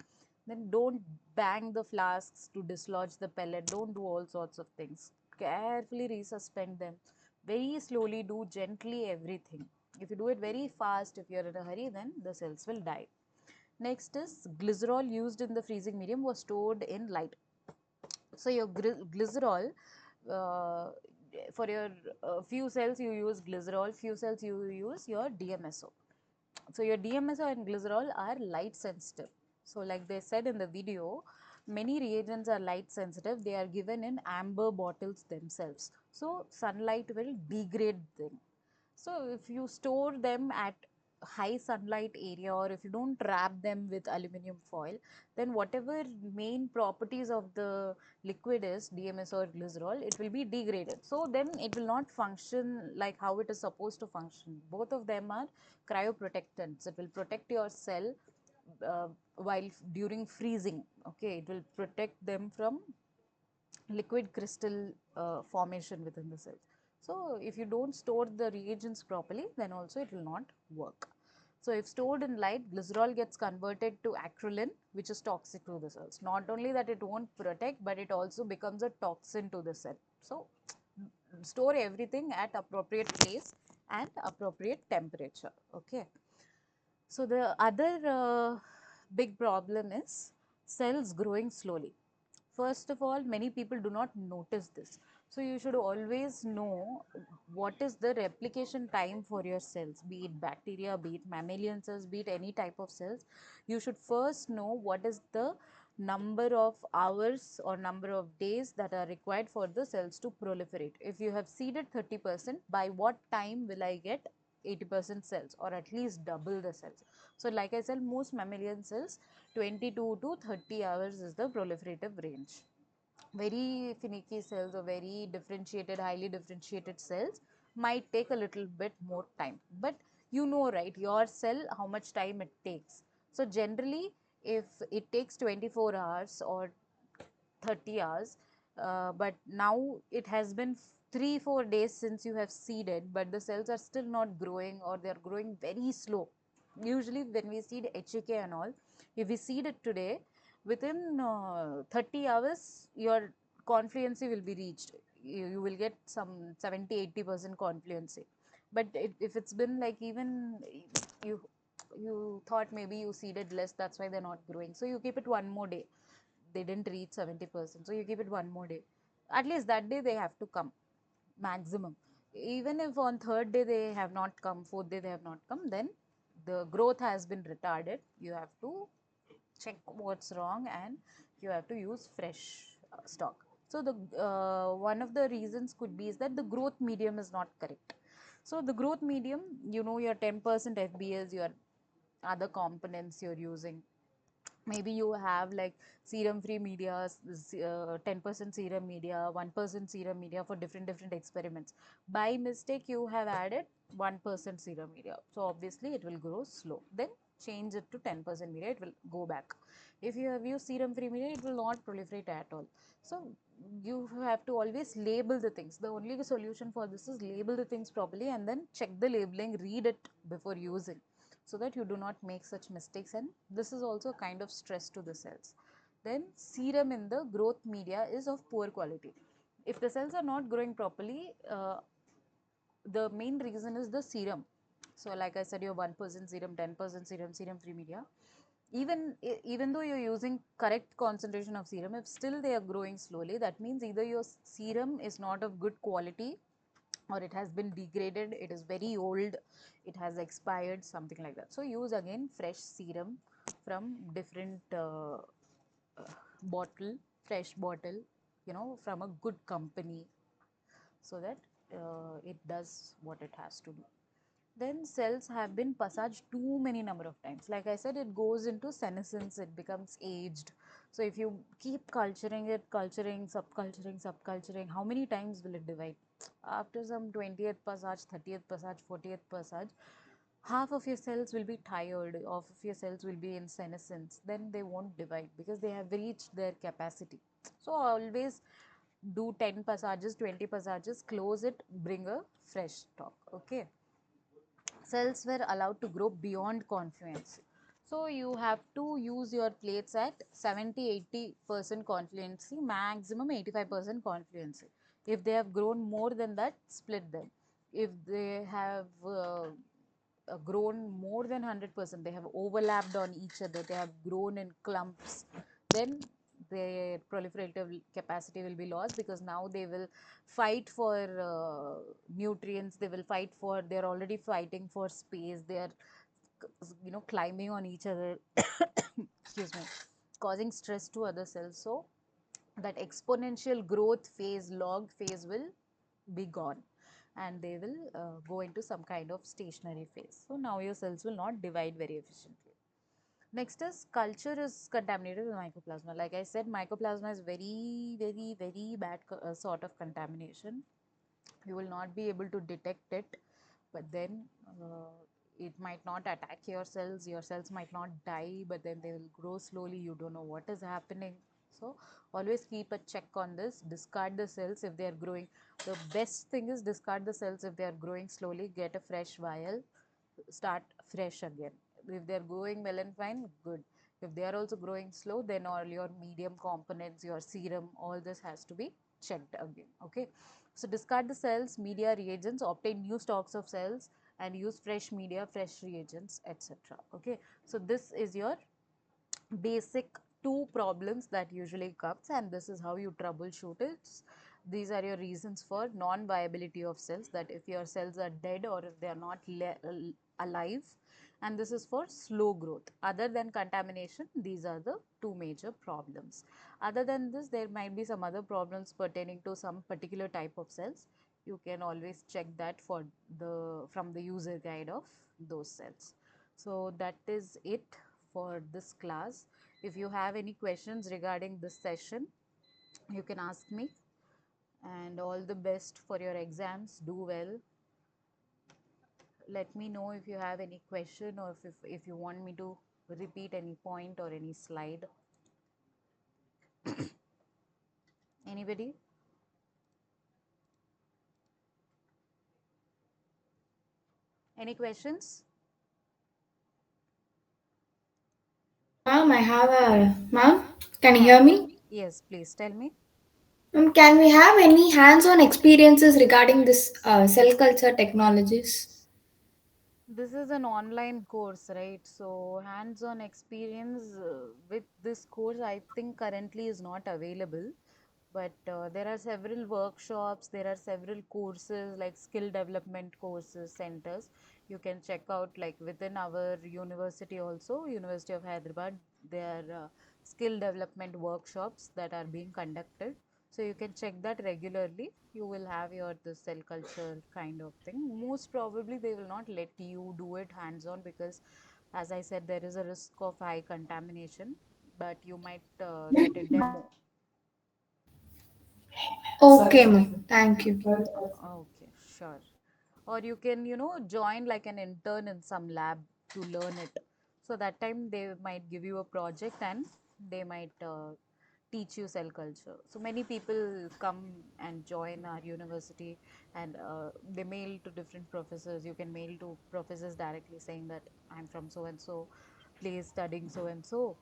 Then don't bang the flasks to dislodge the pellet. Don't do all sorts of things. Carefully resuspend them. Very slowly do, gently everything. If you do it very fast, if you're in a hurry, then the cells will die. Next is glycerol used in the freezing medium was stored in light. So your glycerol, uh, for your few cells you use glycerol, few cells you use your DMSO. So your DMSO and glycerol are light sensitive. So like they said in the video, many reagents are light sensitive. They are given in amber bottles themselves. So sunlight will degrade them. So if you store them at high sunlight area, or if you don't wrap them with aluminum foil, then whatever main properties of the liquid is, DMS or glycerol, it will be degraded. So then it will not function like how it is supposed to function. Both of them are cryoprotectants. It will protect your cell while during freezing. Okay, it will protect them from liquid crystal formation within the cells. So if you don't store the reagents properly, then also it will not work. So if stored in light, glycerol gets converted to acrolein, which is toxic to the cells. Not only that it won't protect, but it also becomes a toxin to the cell. So store everything at appropriate place and appropriate temperature. Okay. So the other big problem is cells growing slowly. First of all, many people do not notice this. So you should always know what is the replication time for your cells, be it bacteria, be it mammalian cells, be it any type of cells. You should first know what is the number of hours or number of days that are required for the cells to proliferate. If you have seeded 30%, by what time will I get 80% cells, or at least double the cells? So like I said, most mammalian cells, 22 to 30 hours is the proliferative range. Very finicky cells or very differentiated, highly differentiated cells might take a little bit more time, but you know, right, your cell, how much time it takes. So generally, if it takes 24 hours or 30 hours, but now it has been 3-4 days since you have seeded, but the cells are still not growing, or they are growing very slow. Usually when we seed HEK and all, if we seed it today, within 30 hours your confluency will be reached. You will get some 70-80% confluency. But if it's been like, even you you thought maybe you seeded less, that's why they're not growing, so you keep it one more day. They didn't reach 70%, so you keep it one more day. At least that day they have to come, maximum. Even if on third day they have not come, fourth day they have not come, then the growth has been retarded. You have to check what's wrong, and you have to use fresh stock. So the one of the reasons could be is that the growth medium is not correct. So the growth medium, your 10% FBS, your other components you're using, maybe you have like serum free media, 10% serum media, 1% serum media for different experiments. By mistake you have added 1% serum media, so obviously it will grow slow. Then change it to 10% media, it will go back. If you have used serum free media, it will not proliferate at all. So you have to always label the things. The only solution for this is label the things properly, and then check the labeling, read it before using, so that you do not make such mistakes, and this is also a kind of stress to the cells. Then serum in the growth media is of poor quality. If the cells are not growing properly, the main reason is the serum. So like I said, your 1% serum, 10% serum, serum free media, even though you're using correct concentration of serum, if still they are growing slowly, that means either your serum is not of good quality, or it has been degraded, it is very old, it has expired, something like that. So use again fresh serum from different bottle, fresh bottle, from a good company, so that it does what it has to do. Then cells have been passaged too many number of times. Like I said, it goes into senescence, it becomes aged. So if you keep culturing it, culturing, subculturing, how many times will it divide? After some 20th passage, 30th passage, 40th passage, half of your cells will be tired, half of your cells will be in senescence, then they won't divide because they have reached their capacity. So always do 10 passages, 20 passages, close it, bring a fresh stock. Okay, cells were allowed to grow beyond confluence. So you have to use your plates at 70-80% confluency, maximum 85% confluency. If they have grown more than that, split them. If they have grown more than 100%, they have overlapped on each other, they have grown in clumps, then their proliferative capacity will be lost, because now they will fight for nutrients, they will fight for, they're already fighting for space, they are climbing on each other excuse me, causing stress to other cells. So that exponential growth phase, log phase, will be gone, and they will go into some kind of stationary phase. So now your cells will not divide very efficiently. Next is culture is contaminated with mycoplasma. Like I said, mycoplasma is very bad sort of contamination. You will not be able to detect it, but then it might not attack your cells. Your cells might not die, but then they will grow slowly. You don't know what is happening. So always keep a check on this. Discard the cells if they are growing. The best thing is discard the cells if they are growing slowly. Get a fresh vial, start fresh again. If they're growing well and fine, good. If they are also growing slow, then all your medium components, your serum, all this has to be checked again. Okay, so discard the cells, media, reagents, obtain new stocks of cells, and use fresh media, fresh reagents, etc. Okay, so this is your basic two problems that usually comes, and this is how you troubleshoot it. These are your reasons for non-viability of cells, that if your cells are dead or if they are not alive, and this is for slow growth. Other than contamination, these are the two major problems. Other than this, there might be some other problems pertaining to some particular type of cells. You can always check that for the from the user guide of those cells. So that is it for this class. If you have any questions regarding this session, you can ask me, and all the best for your exams. Do well. let me know if you have any question, or if you want me to repeat any point or any slide. Anybody? Any questions? Ma'am, I have a ma'am. Can you Huh. hear me? Yes, please tell me. Can we have any hands-on experiences regarding this cell culture technologies? This is an online course, right? So hands-on experience with this course, I think currently is not available. But there are several workshops, there are several courses like skill development courses centers. You can check out like within our university also, University of Hyderabad. There are skill development workshops that are being conducted, so you can check that regularly. You will have your the cell culture kind of thing. Most probably they will not let you do it hands on, because as I said, there is a risk of high contamination, but you might get a demo. Okay, ma'am. Thank you. Okay, sure. Or you can, join like an intern in some lab to learn it. So that time they might give you a project, and they might teach you cell culture. So many people come and join our university, and they mail to different professors. You can mail to professors directly saying that I'm from so and so place studying so and so.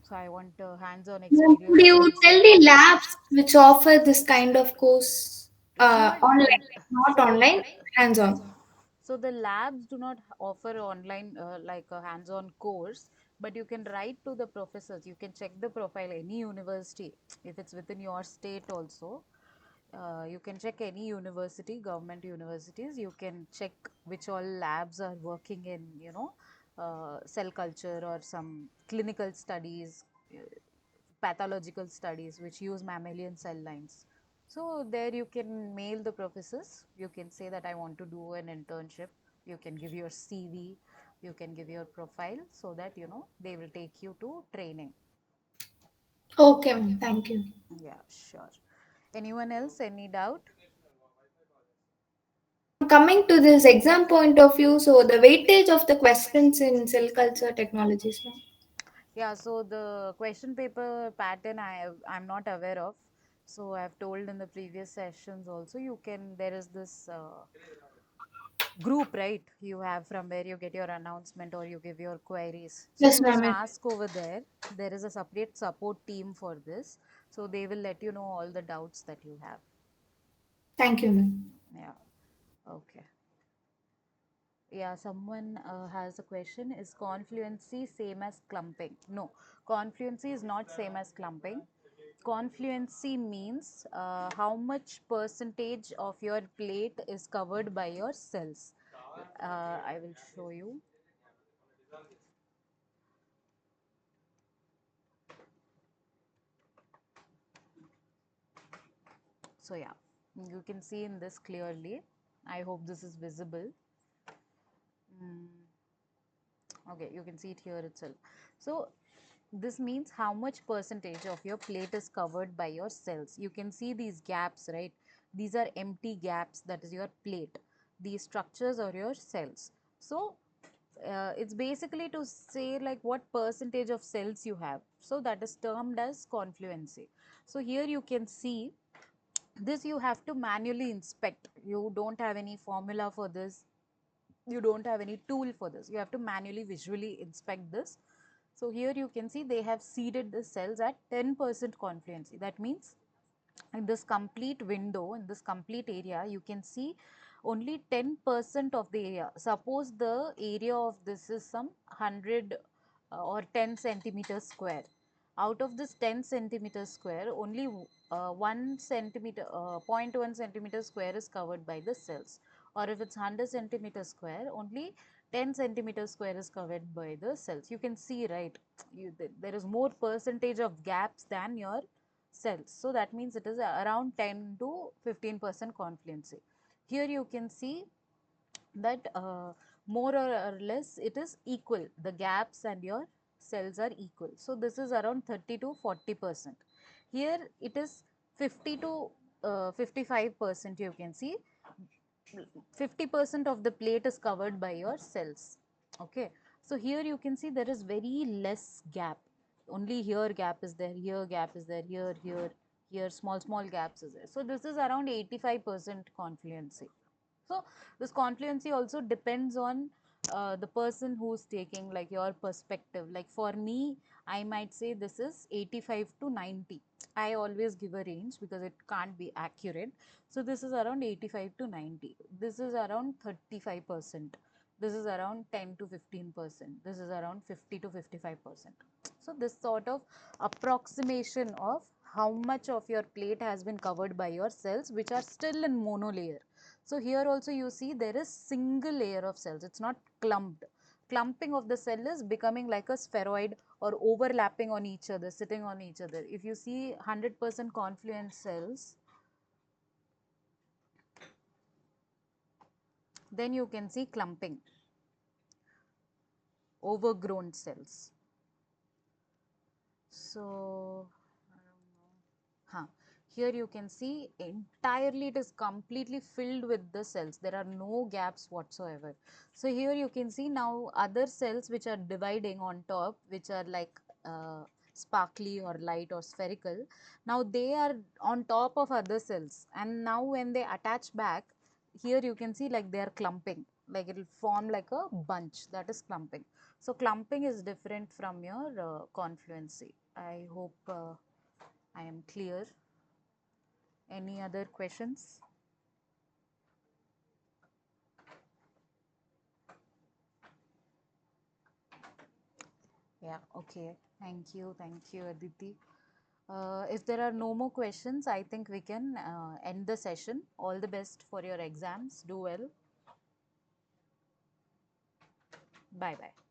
So I want hands-on Ma'am, could experience you in cell tell the culture. labs which offer this kind of course It's not online, not so online, hands-on? so the labs do not offer online like a hands-on course, but you can write to the professors. You can check the profile any university if it's within your state also. You can check any university, government universities. You can check which all labs are working in, cell culture or some clinical studies, pathological studies which use mammalian cell lines. So there you can mail the professors. You can say that I want to do an internship. You can give your CV, you can give your profile, so that they will take you to training. Okay, ma'am. Thank you. Yeah, sure. Anyone else? Any doubt? Coming to this exam point of view, so the weightage of the questions in cell culture technologies, ma'am. Yeah, so the question paper pattern I'm not aware of. So I've told in the previous sessions also, you can there is this group, right, you have from where you get your announcement or you give your queries. So Yes, you can ma'am. ask over there. There is a separate support team for this, so they will let you know all the doubts that you have. Thank you, ma'am. Yeah. Okay. Yeah, someone has a question. Is confluency same as clumping? No, confluency is not same as clumping. Confluency means how much percentage of your plate is covered by your cells. I will show you. So yeah, you can see in this clearly. I hope this is visible. Mm, okay, you can see it here itself. So this means how much percentage of your plate is covered by your cells. You can see these gaps, right? These are empty gaps, that is your plate. These structures are your cells. So it's basically to say like what percentage of cells you have. So that is termed as confluency. So here you can see this, you have to manually inspect. You don't have any formula for this, you don't have any tool for this. You have to manually visually inspect this. So here you can see they have seeded the cells at 10% confluency. That means in this complete window, in this complete area, you can see only 10% of the area. Suppose the area of this is some 100 or 10 centimeters square. Out of this 10 centimeters square, only 1 centimeter, 0.1 centimeter square is covered by the cells. Or if it's 100 centimeters square, only 10 centimeters square is covered by the cells. You can see, right? There is more percentage of gaps than your cells. So that means it is around 10 to 15% confluency. Here you can see that more or less it is equal. The gaps and your cells are equal. So this is around 30 to 40%. Here it is 50 to 55%, you can see. 50% of the plate is covered by your cells. Okay, so here you can see there is very less gap. Only here gap is there, here gap is there, here small gaps is there. So this is around 85% confluency. So this confluency also depends on the person who's taking, like, your perspective. Like for me, I might say this is 85 to 90. I always give a range because it can't be accurate. So this is around 85 to 90. This is around 35%. This is around 10 to 15%. This is around 50 to 55%. So this sort of approximation of how much of your plate has been covered by your cells, which are still in monolayer. So here also you see there is single layer of cells. It's not clumped. Clumping of the cell is becoming like a spheroid or overlapping on each other, sitting on each other. If you see 100% confluent cells, then you can see clumping, overgrown cells. So, huh. Here you can see entirely it is completely filled with the cells. There are no gaps whatsoever. So here you can see now other cells which are dividing on top, which are like sparkly or light or spherical. Now they are on top of other cells, and now when they attach back, here you can see like they are clumping, like it will form like a bunch. That is clumping. So clumping is different from your confluency. I hope I am clear. Any other questions? Yeah, okay. Thank you, Aditi. If there are no more questions, I think we can end the session. All the best for your exams. Do well. Bye bye.